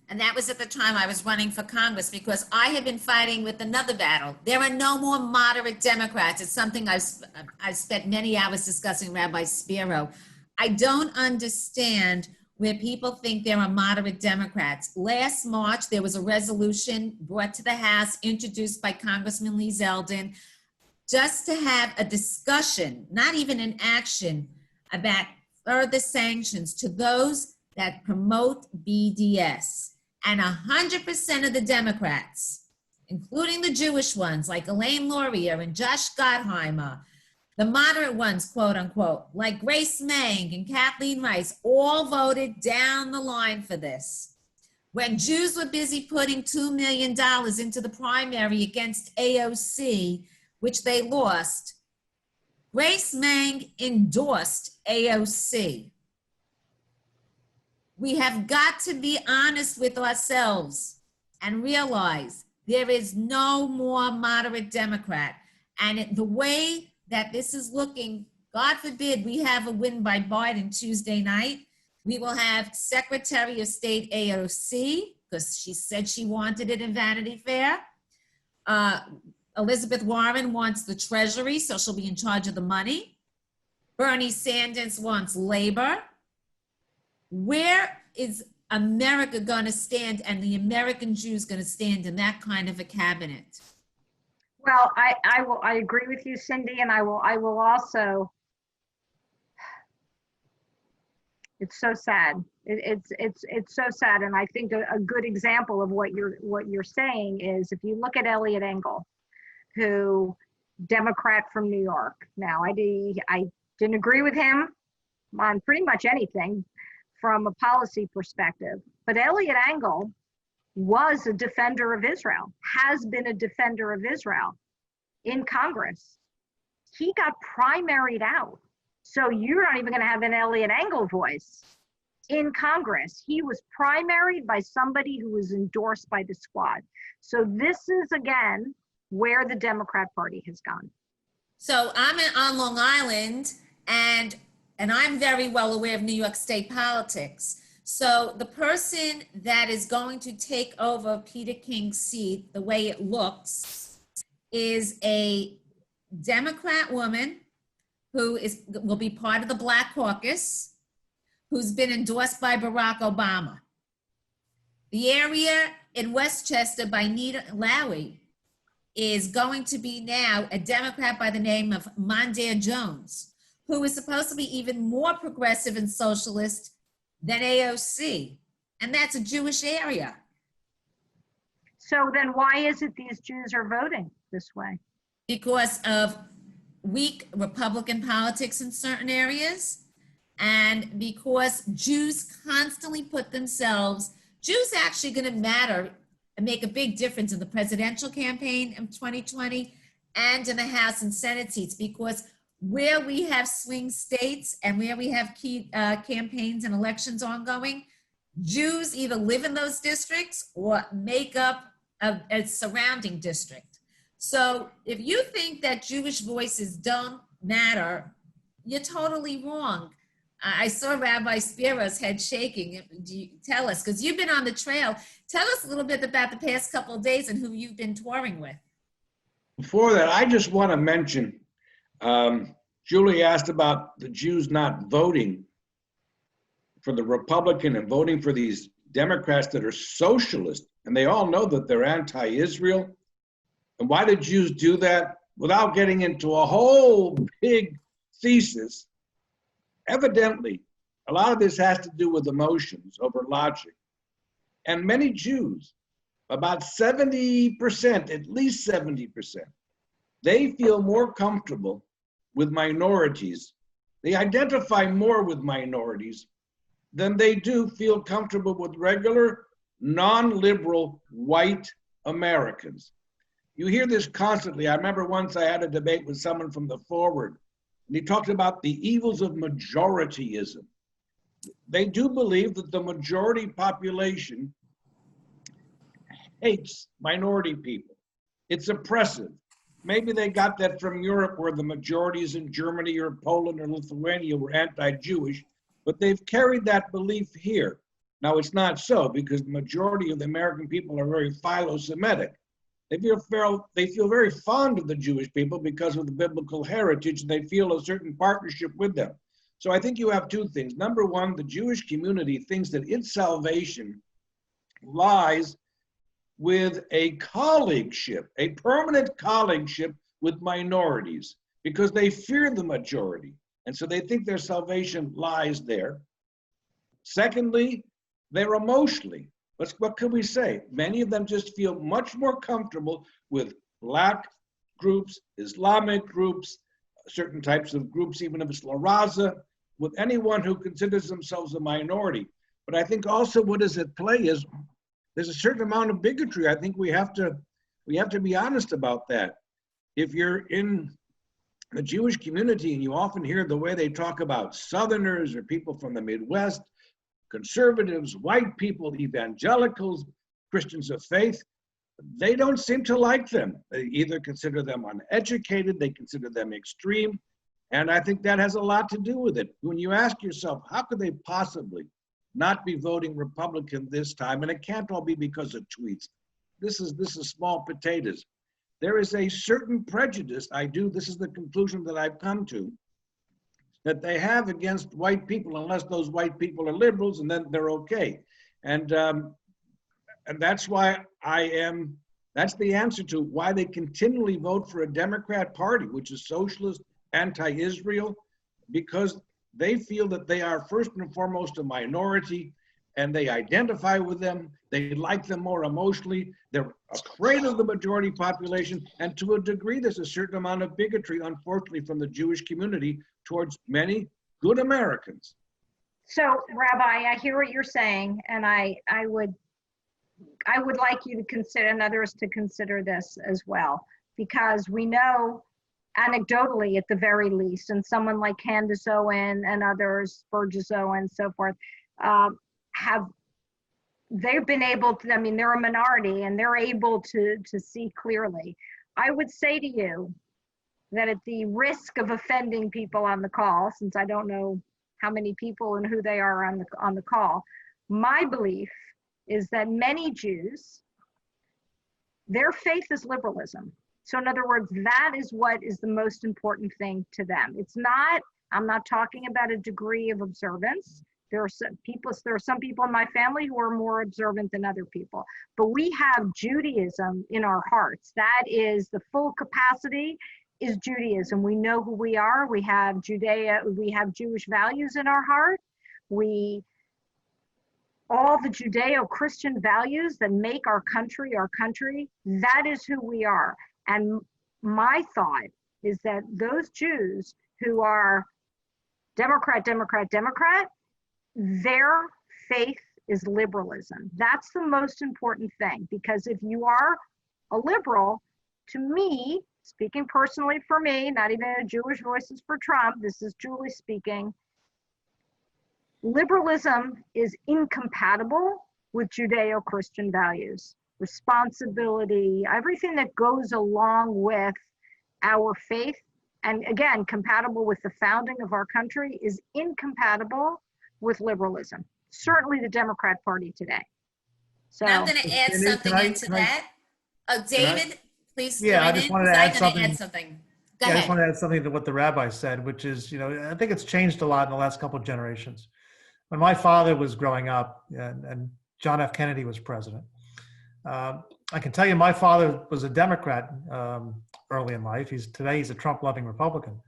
and that was at the time I was running for Congress, because I had been fighting with another battle. There are no more moderate Democrats. It's something I've spent many hours discussing, Rabbi Spero. I don't understand where people think there are moderate Democrats. Last March, there was a resolution brought to the House, introduced by Congressman Lee Zeldin, just to have a discussion, not even an action, about further sanctions to those that promote BDS. And 100% of the Democrats, including the Jewish ones like Elaine Luria and Josh Gottheimer, the moderate ones, quote unquote, like Grace Meng and Kathleen Rice, all voted down the line for this. When Jews were busy putting $2 million into the primary against AOC, which they lost, Grace Meng endorsed AOC. We have got to be honest with ourselves and realize there is no more moderate Democrat. And the way that this is looking, God forbid we have a win by Biden Tuesday night, we will have Secretary of State AOC, because she said she wanted it in Vanity Fair. Elizabeth Warren wants the Treasury, so she'll be in charge of the money. Bernie Sanders wants labor. Where is America going to stand, and the American Jews going to stand in that kind of a cabinet? Well, I agree with you, Cindy, and I will also. It's so sad. It's so sad, and I think a good example of what you're saying is if you look at Eliot Engel, who Democrat from New York. Now, I didn't agree with him on pretty much anything from a policy perspective, but Eliot Engel was a defender of Israel, has been a defender of Israel in Congress. He got primaried out. So you're not even going to have an Eliot Engel voice in Congress. He was primaried by somebody who was endorsed by the squad. So this is, again, where the Democrat Party has gone. So I'm on Long Island, and I'm very well aware of New York State politics. So the person that is going to take over Peter King's seat, the way it looks, is a Democrat woman who will be part of the Black Caucus, who's been endorsed by Barack Obama. The area in Westchester by Nita Lowey is going to be now a Democrat by the name of Mondaire Jones, who is supposed to be even more progressive and socialist than AOC. And that's a Jewish area. So then why is it these Jews are voting this way? Because of weak Republican politics in certain areas, and because Jews constantly put themselves, Jews actually going to matter and make a big difference in the presidential campaign in 2020 and in the House and Senate seats, because where we have swing states and where we have key campaigns and elections ongoing, Jews either live in those districts or make up a surrounding district. So if you think that Jewish voices don't matter, you're totally wrong. I saw Rabbi Spero's head shaking. Do you tell us, because you've been on the trail, tell us a little bit about the past couple of days and who you've been touring with. Before that, I just want to mention, Julie asked about the Jews not voting for the Republican and voting for these Democrats that are socialist, and they all know that they're anti-Israel. And why did Jews do that? Without getting into a whole big thesis, evidently, a lot of this has to do with emotions over logic. And many Jews, about 70%, at least 70%, they feel more comfortable with minorities. they identify more with minorities than they do feel comfortable with regular, non-liberal, white Americans. You hear this constantly. I remember once I had a debate with someone from the Forward, and he talked about the evils of majorityism. They do believe that the majority population hates minority people. It's oppressive. Maybe they got that from Europe, where the majorities in Germany or Poland or Lithuania were anti-Jewish, but they've carried that belief here. Now, it's not so, because the majority of the American people are very philo-Semitic. They feel very fond of the Jewish people because of the biblical heritage, and they feel a certain partnership with them. So I think you have two things. Number one, the Jewish community thinks that its salvation lies with a colleagueship, a permanent colleagueship with minorities, because they fear the majority. And so they think their salvation lies there. Secondly, they're emotionally, what can we say? Many of them just feel much more comfortable with Black groups, Islamic groups, certain types of groups, even if it's La Raza, with anyone who considers themselves a minority. But I think also what is at play is there's a certain amount of bigotry. I think we have to be honest about that. If you're in the Jewish community and you often hear the way they talk about Southerners or people from the Midwest, conservatives, white people, evangelicals, Christians of faith, they don't seem to like them. They either consider them uneducated, they consider them extreme, and I think that has a lot to do with it. When you ask yourself, how could they possibly not be voting Republican this time? And it can't all be because of tweets. This is small potatoes. There is a certain prejudice, this is the conclusion that I've come to, that they have against white people, unless those white people are liberals, and then they're okay. And that's why that's the answer to why they continually vote for a Democrat Party, which is socialist, anti-Israel, because they feel that they are first and foremost a minority, and they identify with them. They like them more emotionally. They're afraid of the majority population, and to a degree, there's a certain amount of bigotry, unfortunately, from the Jewish community towards many good Americans. So, Rabbi, I hear what you're saying, and I would like you to consider, and others to consider this as well, because we know anecdotally, at the very least, and someone like Candace Owen and others, Burgess Owen, and so forth, they've been able to, I mean, they're a minority and they're able to see clearly. I would say to you that at the risk of offending people on the call, since I don't know how many people and who they are on the call, my belief is that many Jews, their faith is liberalism. So in other words, that is what is the most important thing to them. It's not, I'm not talking about a degree of observance. There are some people in my family who are more observant than other people, but we have Judaism in our hearts. That is the full capacity is Judaism. We know who we are. We have we have Jewish values in our heart. All the Judeo-Christian values that make our country, that is who we are. And my thought is that those Jews who are Democrat, their faith is liberalism. That's the most important thing, because if you are a liberal, to me, speaking personally for me, not even a Jewish Voices for Trump, this is Julie speaking, liberalism is incompatible with Judeo-Christian values, responsibility, everything that goes along with our faith, and again, compatible with the founding of our country, is incompatible with liberalism. Certainly the Democrat Party today. So I'm going to add something into that. David, please. Yeah, I just wanted to add something. Go I ahead. just want to add something to what the rabbi said, which is, I think it's changed a lot in the last couple of generations. When my father was growing up and John F. Kennedy was president, I can tell you my father was a Democrat early in life. Today he's a Trump-loving Republican.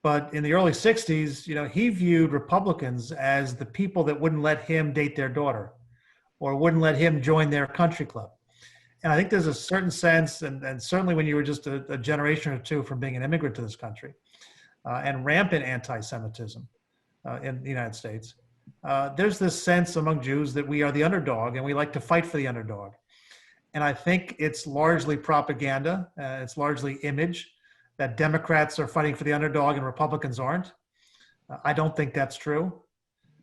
But in the early 60s, he viewed Republicans as the people that wouldn't let him date their daughter or wouldn't let him join their country club. And I think there's a certain sense, and certainly when you were just a generation or two from being an immigrant to this country, and rampant anti-Semitism in the United States, there's this sense among Jews that we are the underdog and we like to fight for the underdog. And I think it's largely propaganda. It's largely image that Democrats are fighting for the underdog and Republicans aren't. I don't think that's true.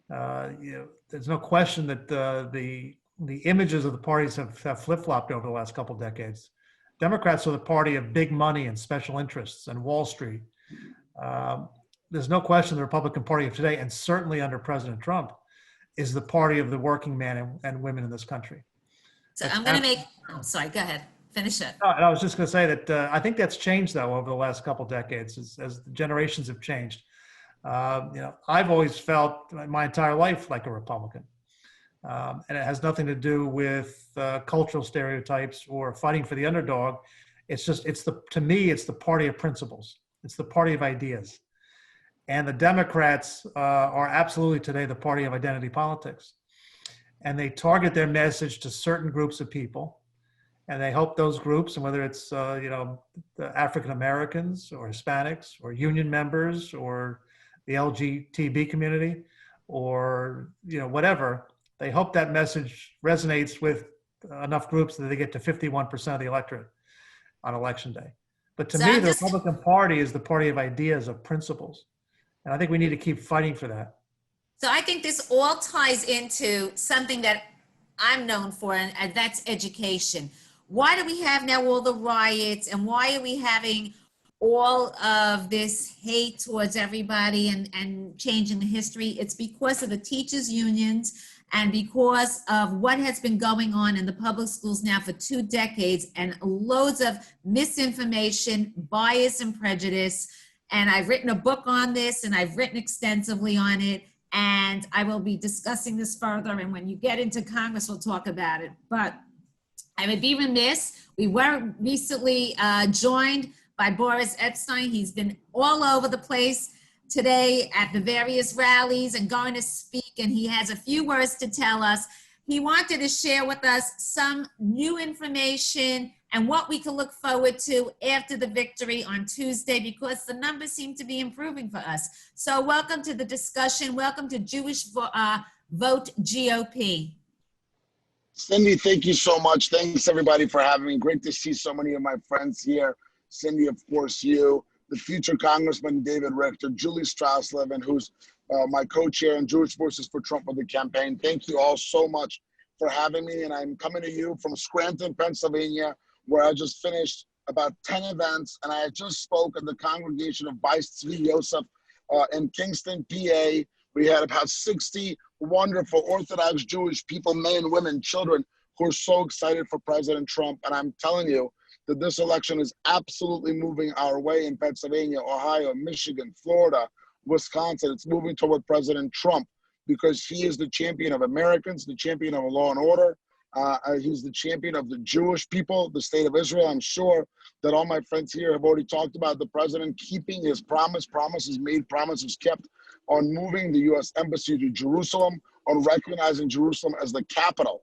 There's no question that the images of the parties have flip-flopped over the last couple of decades. Democrats are the party of big money and special interests and Wall Street. There's no question the Republican Party of today, and certainly under President Trump, is the party of the working man and women in this country. So I'm going to make, oh, sorry, go ahead, finish it. And I was just going to say that I think that's changed, though, over the last couple of decades as the generations have changed. I've always felt my entire life like a Republican. And it has nothing to do with cultural stereotypes or fighting for the underdog. To me, it's the party of principles. It's the party of ideas. And the Democrats are absolutely today the party of identity politics. And they target their message to certain groups of people. And they hope those groups, and whether it's, the African Americans or Hispanics or union members or the LGBT community or, whatever, they hope that message resonates with enough groups that they get to 51% of the electorate on election day. But to me, the Republican Party is the party of ideas, of principles. And I think we need to keep fighting for that. So I think this all ties into something that I'm known for, and that's education. Why do we have now all the riots, and why are we having all of this hate towards everybody and changing the history? It's because of the teachers' unions and because of what has been going on in the public schools now for 2 decades, and loads of misinformation, bias, and prejudice. And I've written a book on this, and I've written extensively on it, and I will be discussing this further. And when you get into Congress, we'll talk about it. But I would be remiss. We were recently joined by Boris Epshteyn. He's been all over the place today at the various rallies and going to speak, and he has a few words to tell us. He wanted to share with us some new information and what we can look forward to after the victory on Tuesday, because the numbers seem to be improving for us. So welcome to the discussion. Welcome to Jewish Vote GOP. Cindy, thank you so much. Thanks everybody for having me. Great to see so many of my friends here. Cindy, of course, you, the future Congressman David Richter, Julie Strauss, Levin, who's my co-chair in Jewish Voices for Trump of the campaign. Thank you all so much for having me. And I'm coming to you from Scranton, Pennsylvania, where I just finished about 10 events. And I just spoke at the congregation of Bais Tzvi Yosef in Kingston, PA. We had about 60 wonderful Orthodox Jewish people, men, women, children, who are so excited for President Trump. And I'm telling you that this election is absolutely moving our way in Pennsylvania, Ohio, Michigan, Florida, Wisconsin. It's moving toward President Trump because he is the champion of Americans, the champion of law and order. He's the champion of the Jewish people, the state of Israel. I'm sure that all my friends here have already talked about the president keeping his promises made, promises kept, on moving the U.S. Embassy to Jerusalem, on recognizing Jerusalem as the capital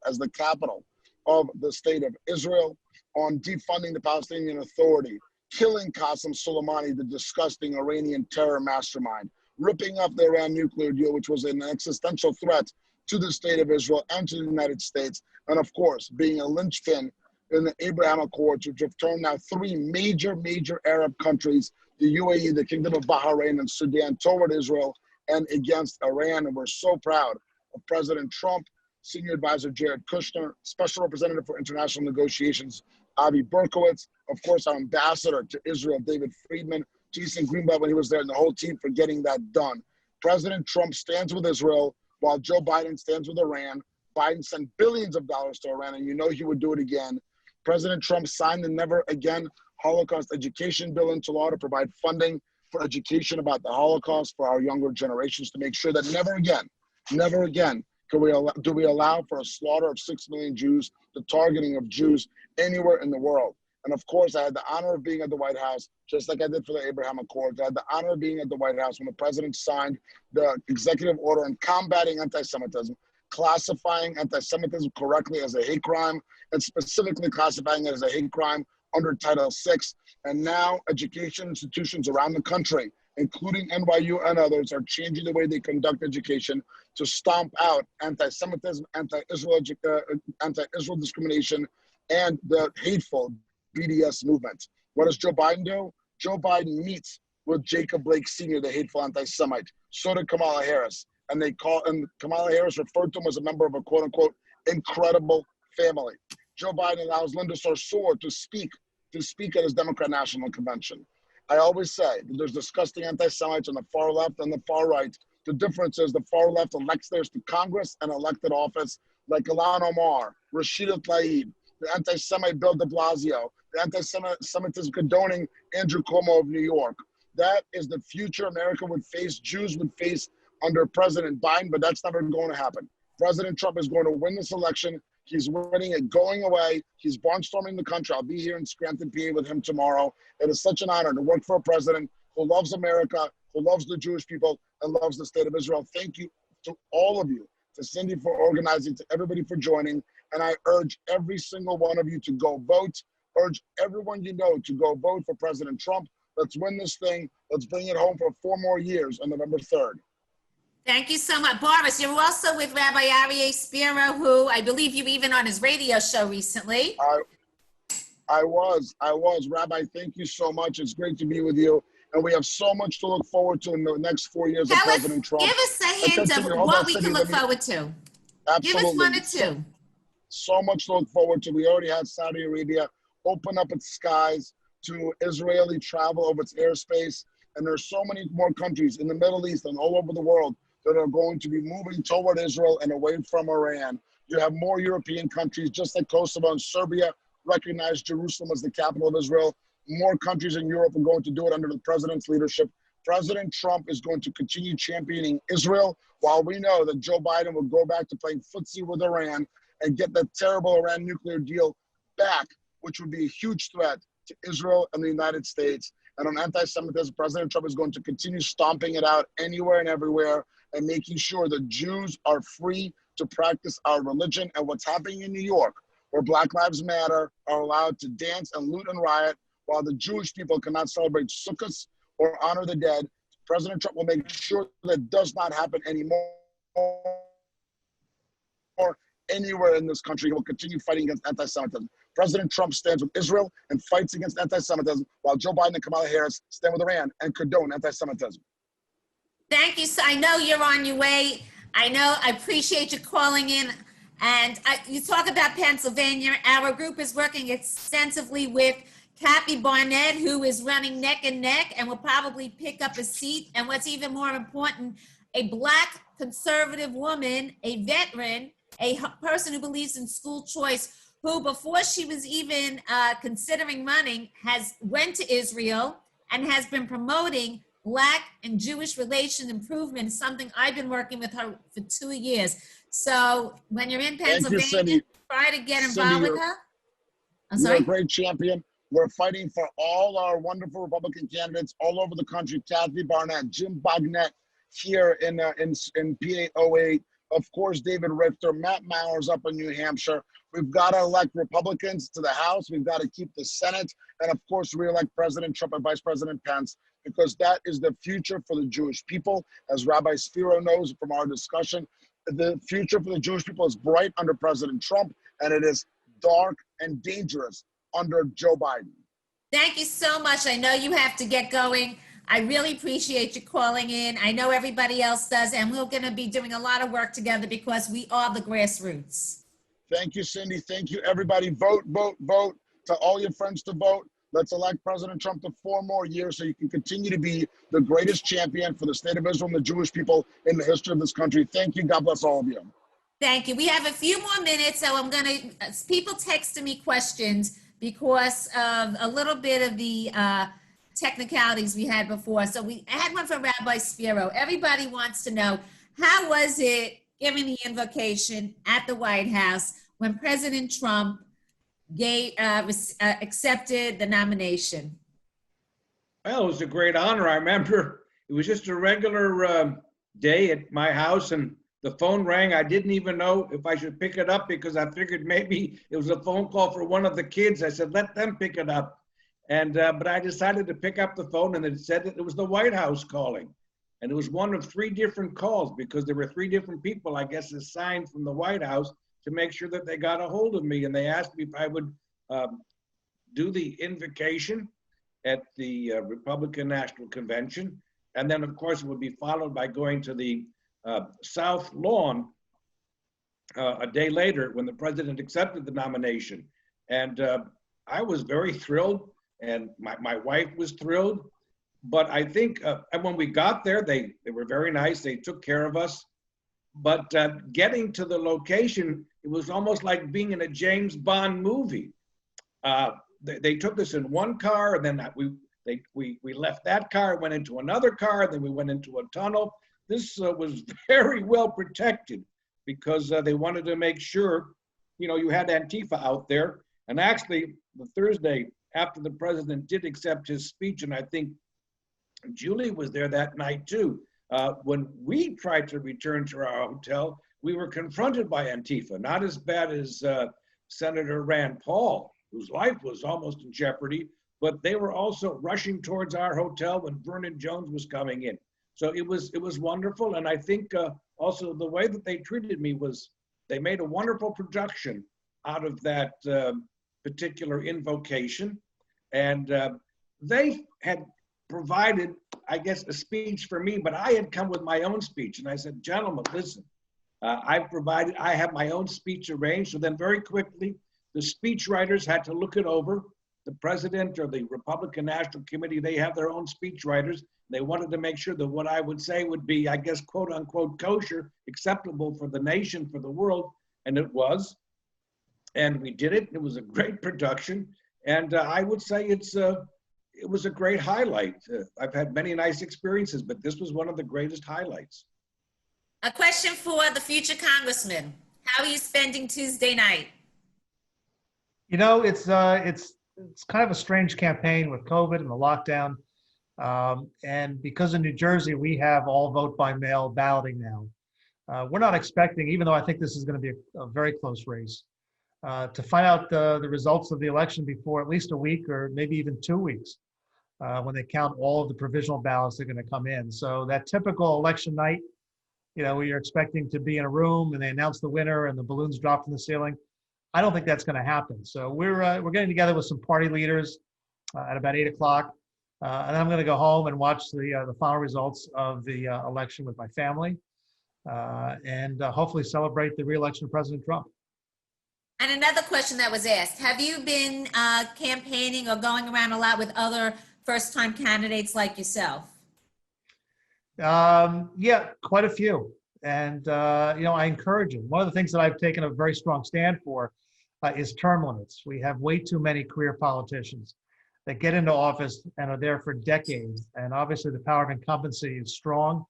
of the state of Israel, on defunding the Palestinian Authority, killing Qasem Soleimani, the disgusting Iranian terror mastermind, ripping up the Iran nuclear deal, which was an existential threat to the state of Israel and to the United States, and of course, being a linchpin in the Abraham Accords, which have turned now 3 major Arab countries, the UAE, the Kingdom of Bahrain, and Sudan, toward Israel and against Iran. And we're so proud of President Trump, Senior Advisor Jared Kushner, Special Representative for International Negotiations, Avi Berkowitz, of course, our Ambassador to Israel, David Friedman, Jason Greenblatt when he was there, and the whole team for getting that done. President Trump stands with Israel while Joe Biden stands with Iran. Biden sent billions of dollars to Iran, and you know he would do it again. President Trump signed the Never Again Holocaust Education Bill into law to provide funding for education about the Holocaust for our younger generations, to make sure that never again do we allow for a slaughter of 6 million Jews, the targeting of Jews anywhere in the world. And of course, I had the honor of being at the White House, just like I did for the Abraham Accords. I had the honor of being at the White House when the president signed the executive order on combating anti-Semitism, classifying anti-Semitism correctly as a hate crime, and specifically classifying it as a hate crime under Title VI. And now education institutions around the country, including NYU and others, are changing the way they conduct education to stomp out anti-Semitism, anti-Israel discrimination, and the hateful BDS movement. What does Joe Biden do? Joe Biden meets with Jacob Blake Sr., the hateful anti-Semite. So did Kamala Harris. And Kamala Harris referred to him as a member of a quote-unquote incredible family. Joe Biden allows Linda Sarsour to speak at his Democrat National Convention. I always say that there's disgusting anti-Semites on the far left and the far right. The difference is the far left elects theirs to Congress and elected office, like Ilhan Omar, Rashida Tlaib, the anti-Semite Bill de Blasio, the anti-Semitism condoning Andrew Cuomo of New York. That is the future America would face, Jews would face under President Biden, but that's never going to happen. President Trump is going to win this election. He's winning it going away. He's barnstorming the country. I'll be here in Scranton, PA with him tomorrow. It is such an honor to work for a president who loves America, who loves the Jewish people, and loves the state of Israel. Thank you to all of you, to Cindy for organizing, to everybody for joining. And I urge every single one of you to go vote. Urge everyone you know to go vote for President Trump. Let's win this thing. Let's bring it home for 4 more years on November 3rd. Thank you so much. Boris, you're also with Rabbi Aryeh Spero, who I believe you even on his radio show recently. I was. Rabbi, thank you so much. It's great to be with you. And we have so much to look forward to in the next 4 years of President Trump. Give us a hint of what we can look forward to. Absolutely. Give us 1 or 2. So much to look forward to. We already had Saudi Arabia open up its skies to Israeli travel over its airspace. And there's so many more countries in the Middle East and all over the world that are going to be moving toward Israel and away from Iran. You have more European countries, just like Kosovo and Serbia, recognize Jerusalem as the capital of Israel. More countries in Europe are going to do it under the president's leadership. President Trump is going to continue championing Israel, while we know that Joe Biden will go back to playing footsie with Iran and get that terrible Iran nuclear deal back, which would be a huge threat to Israel and the United States. And on anti-Semitism, President Trump is going to continue stomping it out anywhere and everywhere and making sure that Jews are free to practice our religion. And what's happening in New York, where Black Lives Matter are allowed to dance and loot and riot, while the Jewish people cannot celebrate Sukkot or honor the dead, President Trump will make sure that does not happen anymore. Anywhere in this country, he will continue fighting against anti-Semitism. President Trump stands with Israel and fights against anti-Semitism, while Joe Biden and Kamala Harris stand with Iran and condone anti-Semitism. Thank you. So I know you're on your way. I appreciate you calling in. And you talk about Pennsylvania. Our group is working extensively with Kathy Barnett, who is running neck and neck and will probably pick up a seat. And what's even more important, a Black conservative woman, a veteran, a person who believes in school choice, who before she was even considering running, went to Israel and has been promoting Black and Jewish relation improvement, something I've been working with her for 2 years. So when you're in Pennsylvania, try to get involved with her. I'm sorry? You're a great champion. We're fighting for all our wonderful Republican candidates all over the country. Kathy Barnett, Jim Bognett here in PA 08. Of course, David Richter, Matt Mauer's up in New Hampshire. We've got to elect Republicans to the House. We've got to keep the Senate. And of course, re-elect President Trump and Vice President Pence, because that is the future for the Jewish people. As Rabbi Spero knows from our discussion, the future for the Jewish people is bright under President Trump, and it is dark and dangerous under Joe Biden. Thank you so much. I know you have to get going. I really appreciate you calling in. I know everybody else does, and we're going to be doing a lot of work together because we are the grassroots. Thank you, Cindy. Thank you, everybody. Vote, vote, vote. Tell all your friends to vote. Let's elect President Trump to 4 more years so you can continue to be the greatest champion for the state of Israel and the Jewish people in the history of this country. Thank you. God bless all of you. Thank you. We have a few more minutes, so I'm going to, people texting me questions because of a little bit of the technicalities we had before. So I had one from Rabbi Spero. Everybody wants to know, how was it giving the invocation at the White House when President Trump accepted the nomination? Well, it was a great honor. I remember it was just a regular day at my house, and the phone rang. I didn't even know if I should pick it up because I figured maybe it was a phone call for one of the kids. I said, let them pick it up. And but I decided to pick up the phone, and it said that it was the White House calling. And it was one of 3 different calls because there were 3 different people, I guess, assigned from the White House to make sure that they got a hold of me. And they asked me if I would do the invocation at the Republican National Convention. And then, of course, it would be followed by going to the South Lawn a day later when the president accepted the nomination. And I was very thrilled, and my wife was thrilled. But I think and when we got there, they were very nice. They took care of us. But getting to the location, it was almost like being in a James Bond movie. They took us in one car, and then we left that car, went into another car, then we went into a tunnel. This was very well protected because they wanted to make sure, you had Antifa out there. And actually, the Thursday after the president did accept his speech, and I think Julie was there that night too. When we tried to return to our hotel, we were confronted by Antifa, not as bad as Senator Rand Paul, whose life was almost in jeopardy, but they were also rushing towards our hotel when Vernon Jones was coming in. So it was wonderful. And I think also the way that they treated me was, they made a wonderful production out of that particular invocation. And they had provided, I guess, a speech for me, but I had come with my own speech. And I said, gentlemen, listen, I have my own speech arranged. So then very quickly, the speech writers had to look it over. The president or the Republican National Committee, they have their own speech writers. They wanted to make sure that what I would say would be, I guess, quote unquote, kosher, acceptable for the nation, for the world. And it was. And we did it. It was a great production. And I would say it was a great highlight. I've had many nice experiences, but this was one of the greatest highlights. A question for the future congressman. How are you spending Tuesday night? It's kind of a strange campaign with COVID and the lockdown. And because in New Jersey, we have all vote by mail balloting now. We're not expecting, even though I think this is going to be a very close race, to find out the results of the election before at least a week or maybe even 2 weeks. When they count all of the provisional ballots that are going to come in. So that typical election night, where you're expecting to be in a room and they announce the winner and the balloons drop from the ceiling, I don't think that's going to happen. So we're getting together with some party leaders at about 8 o'clock. And then I'm going to go home and watch the final results of the election with my family and hopefully celebrate the re-election of President Trump. And another question that was asked, have you been campaigning or going around a lot with other first-time candidates like yourself? Yeah, quite a few. And, I encourage them. One of the things that I've taken a very strong stand for is term limits. We have way too many career politicians that get into office and are there for decades. And obviously the power of incumbency is strong.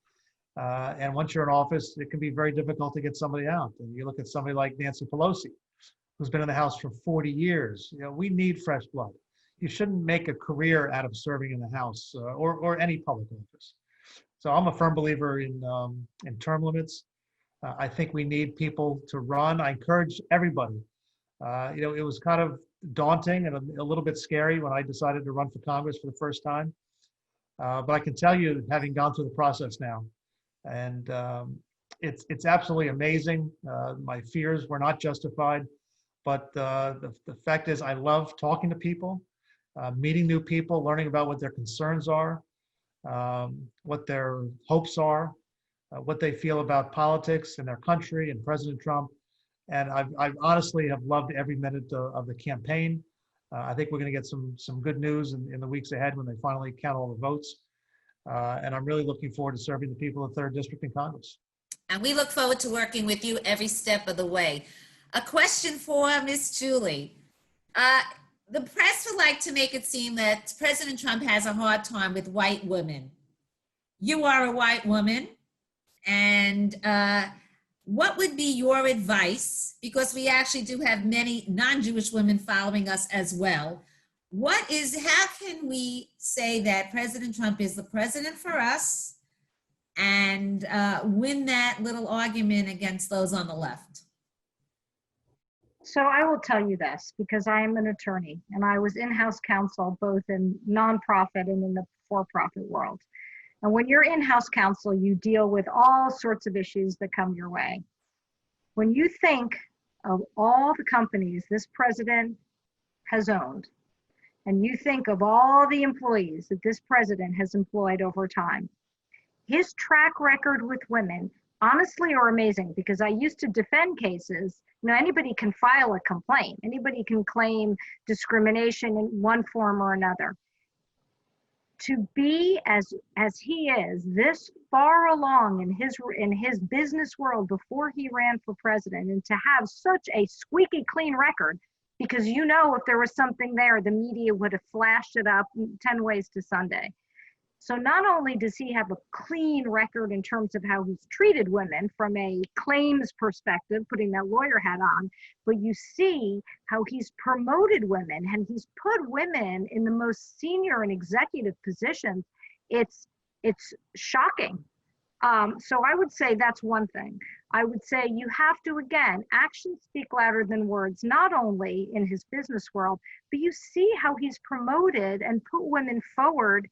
And once you're in office, it can be very difficult to get somebody out. And you look at somebody like Nancy Pelosi, who's been in the House for 40 years. We need fresh blood. You shouldn't make a career out of serving in the House or any public office. So I'm a firm believer in term limits. I think we need people to run. I encourage everybody. It was kind of daunting and a little bit scary when I decided to run for Congress for the first time. But I can tell you, having gone through the process now, and it's absolutely amazing. My fears were not justified, but the fact is I love talking to people, meeting new people, learning about what their concerns are, what their hopes are, what they feel about politics and their country and President Trump. And I honestly have loved every minute of the campaign. I think we're going to get some good news in the weeks ahead when they finally count all the votes. And I'm really looking forward to serving the people of 3rd District in Congress. And we look forward to working with you every step of the way. A question for Ms. Julie. The press would like to make it seem that President Trump has a hard time with white women. You are a white woman, and what would be your advice? Because we actually do have many non-Jewish women following us as well. How can we say that President Trump is the president for us and win that little argument against those on the left? So I will tell you this, because I am an attorney and I was in-house counsel both in nonprofit and in the for-profit world. And when you're in-house counsel, you deal with all sorts of issues that come your way. When you think of all the companies this president has owned, and you think of all the employees that this president has employed over time, his track record with women honestly are amazing, because I used to defend cases. You know, anybody can file a complaint. Anybody can claim discrimination in one form or another. To be as he is, this far along in his business world before he ran for president, and to have such a squeaky clean record, because you know if there was something there, the media would have flashed it up 10 ways to Sunday. So not only does he have a clean record in terms of how he's treated women from a claims perspective, putting that lawyer hat on, but you see how he's promoted women and he's put women in the most senior and executive positions. It's shocking. So I would say that's one thing. I would say you have to, again, actions speak louder than words, not only in his business world, but you see how he's promoted and put women forward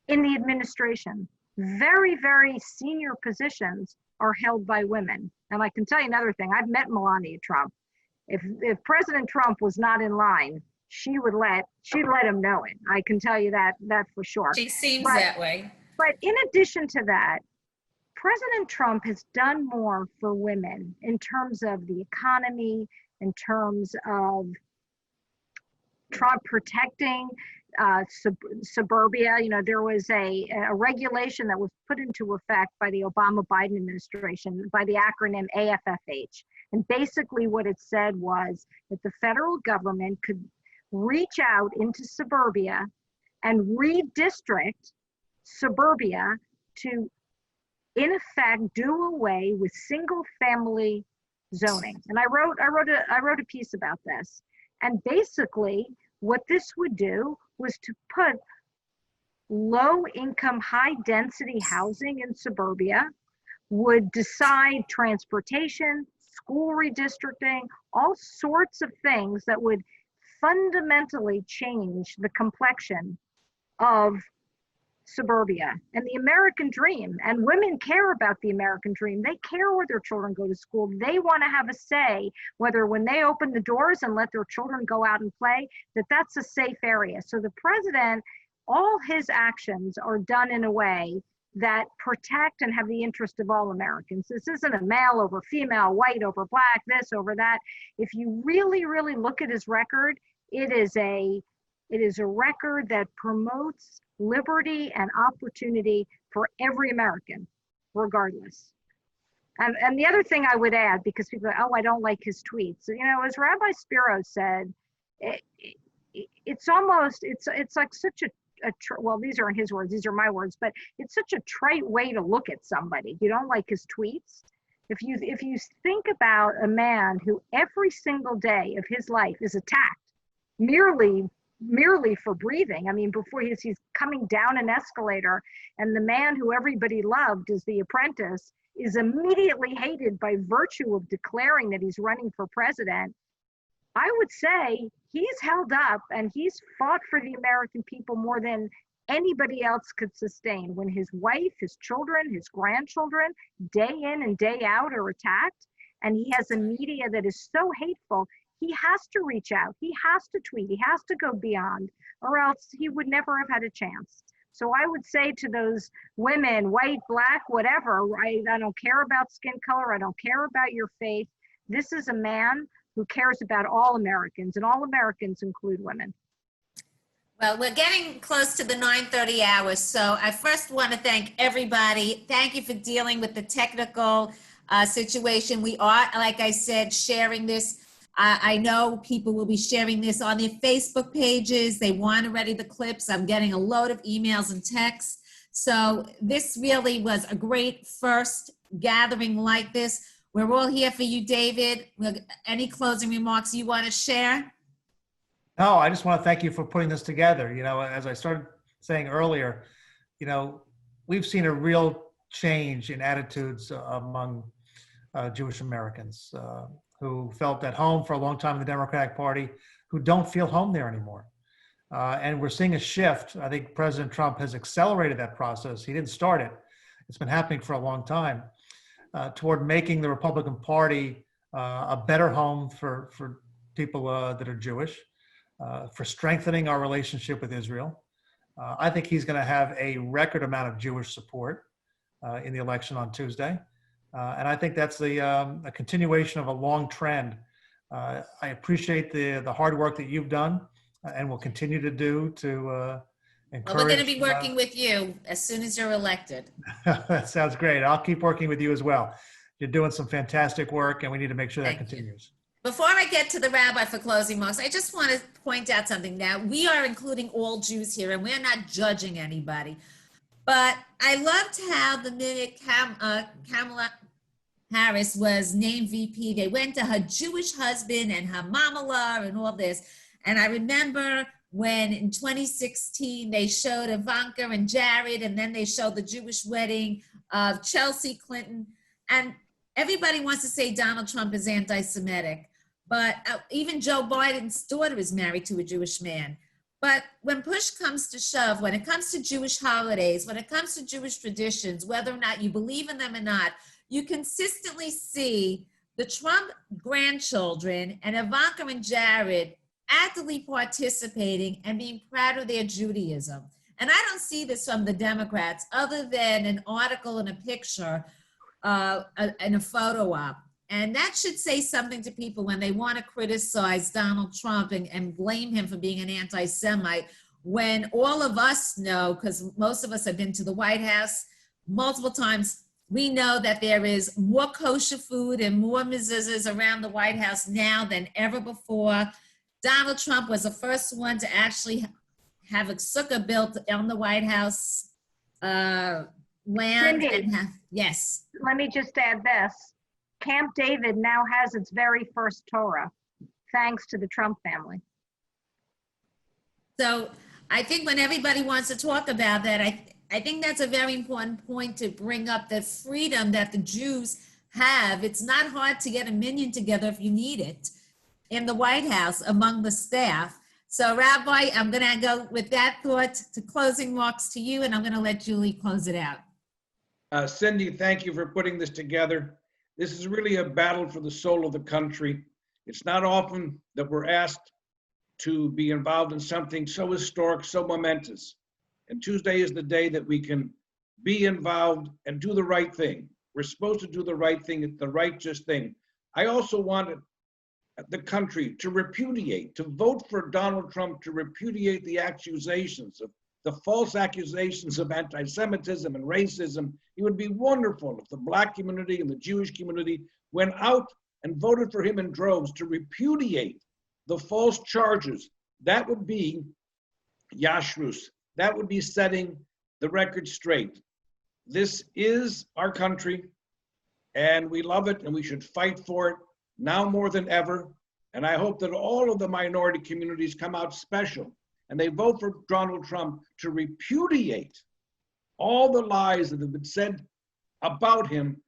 in the administration. Very, very senior positions are held by women. And I can tell you another thing, I've met Melania Trump. If President Trump was not in line, she'd let him know it. I can tell you that for sure. She seems that way. But in addition to that, President Trump has done more for women in terms of the economy, in terms of Trump protecting suburbia. You know, there was a regulation that was put into effect by the Obama-Biden administration by the acronym AFFH. And basically what it said was that the federal government could reach out into suburbia and redistrict suburbia to, in effect, do away with single family zoning. And I wrote a piece about this. And basically what this would do was to put low income, high density housing in suburbia, would decide transportation, school redistricting, all sorts of things that would fundamentally change the complexion of suburbia and the American dream. And women care about the American dream. They care where their children go to school. They want to have a say, whether when they open the doors and let their children go out and play, that's a safe area. So the president, all his actions are done in a way that protect and have the interest of all Americans. This isn't a male over female, white over black, this over that. If you really, really look at his record, it is a record that promotes liberty and opportunity for every American, regardless. And the other thing I would add, because people are, oh, I don't like his tweets. You know, as Rabbi Spero said, it's like such well, these aren't his words, these are my words, but it's such a trite way to look at somebody. You don't like his tweets. If you think about a man who every single day of his life is attacked merely for breathing. I mean, before he's coming down an escalator, and the man who everybody loved is the apprentice is immediately hated by virtue of declaring that he's running for president. I would say he's held up and he's fought for the American people more than anybody else could sustain. When his wife, his children, his grandchildren, day in and day out are attacked, and he has a media that is so hateful, he has to reach out, he has to tweet, he has to go beyond, or else he would never have had a chance. So I would say to those women, white, black, whatever, right? I don't care about skin color, I don't care about your faith. This is a man who cares about all Americans, and all Americans include women. Well, we're getting close to the 9:30 hours, so I first want to thank everybody. Thank you for dealing with the technical situation. We are, like I said, sharing this. I know people will be sharing this on their Facebook pages. They want already the clips. I'm getting a load of emails and texts. So this really was a great first gathering like this. We're all here for you, David. Any closing remarks you want to share? No, I just want to thank you for putting this together. You know, as I started saying earlier, you know, we've seen a real change in attitudes among Jewish Americans. who felt at home for a long time in the Democratic Party, who don't feel home there anymore. And we're seeing a shift. I think President Trump has accelerated that process. He didn't start it. It's been happening for a long time, toward making the Republican Party a better home for people that are Jewish, for strengthening our relationship with Israel. I think he's going to have a record amount of Jewish support in the election on Tuesday. And I think that's a continuation of a long trend. I appreciate the hard work that you've done and will continue to do to encourage. Well, we're going to be working with you as soon as you're elected. That sounds great. I'll keep working with you as well. You're doing some fantastic work, and we need to make sure that Thank you. continues. Before I get to the rabbi for closing remarks, I just want to point out something. Now, we are including all Jews here, and we're not judging anybody. But I loved how the minute Kamala Harris was named VP, they went to her Jewish husband and her mama-la and all this. And I remember when in 2016, they showed Ivanka and Jared, and then they showed the Jewish wedding of Chelsea Clinton. And everybody wants to say Donald Trump is anti-Semitic, but even Joe Biden's daughter is married to a Jewish man. But when push comes to shove, when it comes to Jewish holidays, when it comes to Jewish traditions, whether or not you believe in them or not, you consistently see the Trump grandchildren and Ivanka and Jared actively participating and being proud of their Judaism. And I don't see this from the Democrats other than an article and a picture and a photo op. And that should say something to people when they want to criticize Donald Trump and blame him for being an anti-Semite, when all of us know, because most of us have been to the White House multiple times, we know that there is more kosher food and more mezuzahs around the White House now than ever before. Donald Trump was the first one to actually have a sukkah built on the White House land. Cindy, and yes. let me just add this. Camp David now has its very first Torah, thanks to the Trump family. So I think when everybody wants to talk about that, I think that's a very important point to bring up, the freedom that the Jews have. It's not hard to get a minyan together if you need it in the White House among the staff. So Rabbi, I'm going to go with that thought to closing remarks to you, and I'm going to let Julie close it out. Cindy, thank you for putting this together. This is really a battle for the soul of the country. It's not often that we're asked to be involved in something so historic, so momentous. And Tuesday is the day that we can be involved and do the right thing. We're supposed to do the right thing, it's the righteous thing. I also wanted the country to repudiate, to vote for Donald Trump, to repudiate the accusations of the false accusations of anti-Semitism and racism. It would be wonderful if the Black community and the Jewish community went out and voted for him in droves to repudiate the false charges. That would be Yashrus. That would be setting the record straight. This is our country, and we love it, and we should fight for it now more than ever. And I hope that all of the minority communities come out special and they vote for Donald Trump to repudiate all the lies that have been said about him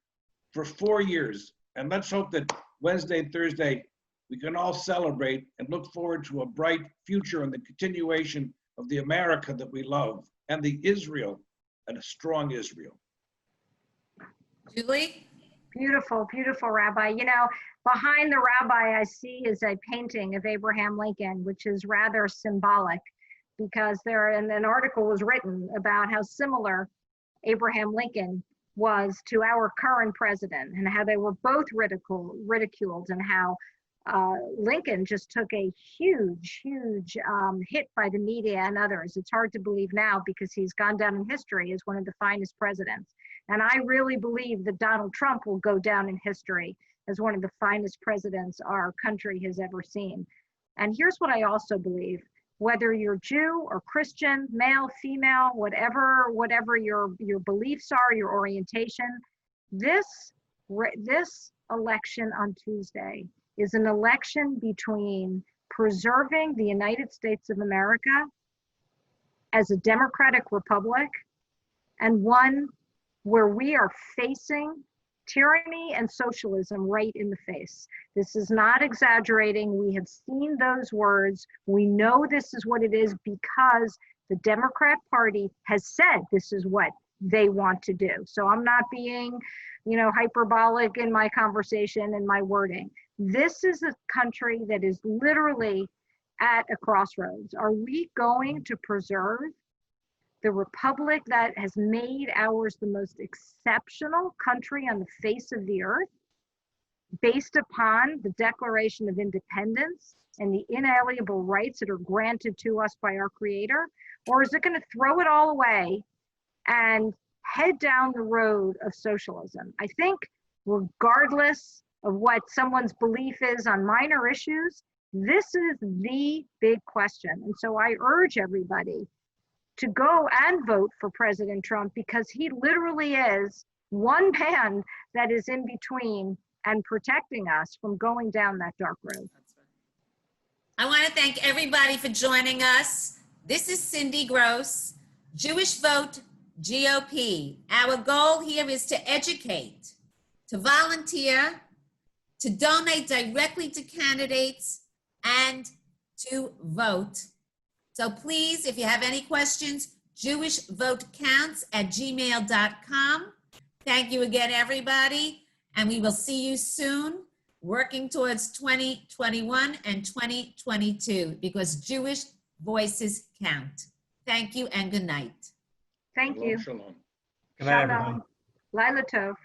for 4 years. And let's hope that Wednesday and Thursday, we can all celebrate and look forward to a bright future and the continuation of the America that we love and the Israel, and a strong Israel. Julie? Beautiful, beautiful, Rabbi. You know, behind the rabbi I see is a painting of Abraham Lincoln, which is rather symbolic, because an article was written about how similar Abraham Lincoln was to our current president, and how they were both ridiculed, and how Lincoln just took a huge hit by the media and others. It's hard to believe now, because he's gone down in history as one of the finest presidents. And I really believe that Donald Trump will go down in history as one of the finest presidents our country has ever seen. And here's what I also believe: whether you're Jew or Christian, male, female, whatever your beliefs are, your orientation, this election on Tuesday is an election between preserving the United States of America as a democratic republic, and one where we are facing tyranny and socialism right in the face. This is not exaggerating. We have seen those words. We know this is what it is because the Democrat Party has said this is what they want to do. So I'm not being, hyperbolic in my conversation and my wording. This is a country that is literally at a crossroads. Are we going to preserve the republic that has made ours the most exceptional country on the face of the earth, based upon the Declaration of Independence and the inalienable rights that are granted to us by our Creator? Or is it going to throw it all away and head down the road of socialism? I think regardless of what someone's belief is on minor issues, this is the big question. And so I urge everybody to go and vote for President Trump, because he literally is one man that is in between and protecting us from going down that dark road. I want to thank everybody for joining us. This is Cindy Grosz, Jewish Vote GOP. Our goal here is to educate, to volunteer, to donate directly to candidates, and to vote. So please, if you have any questions, jewishvotecounts@gmail.com. Thank you again, everybody. And we will see you soon, working towards 2021 and 2022, because Jewish voices count. Thank you and good night. Thank you. Shalom. Good night, everybody. Shalom. Laila Tov.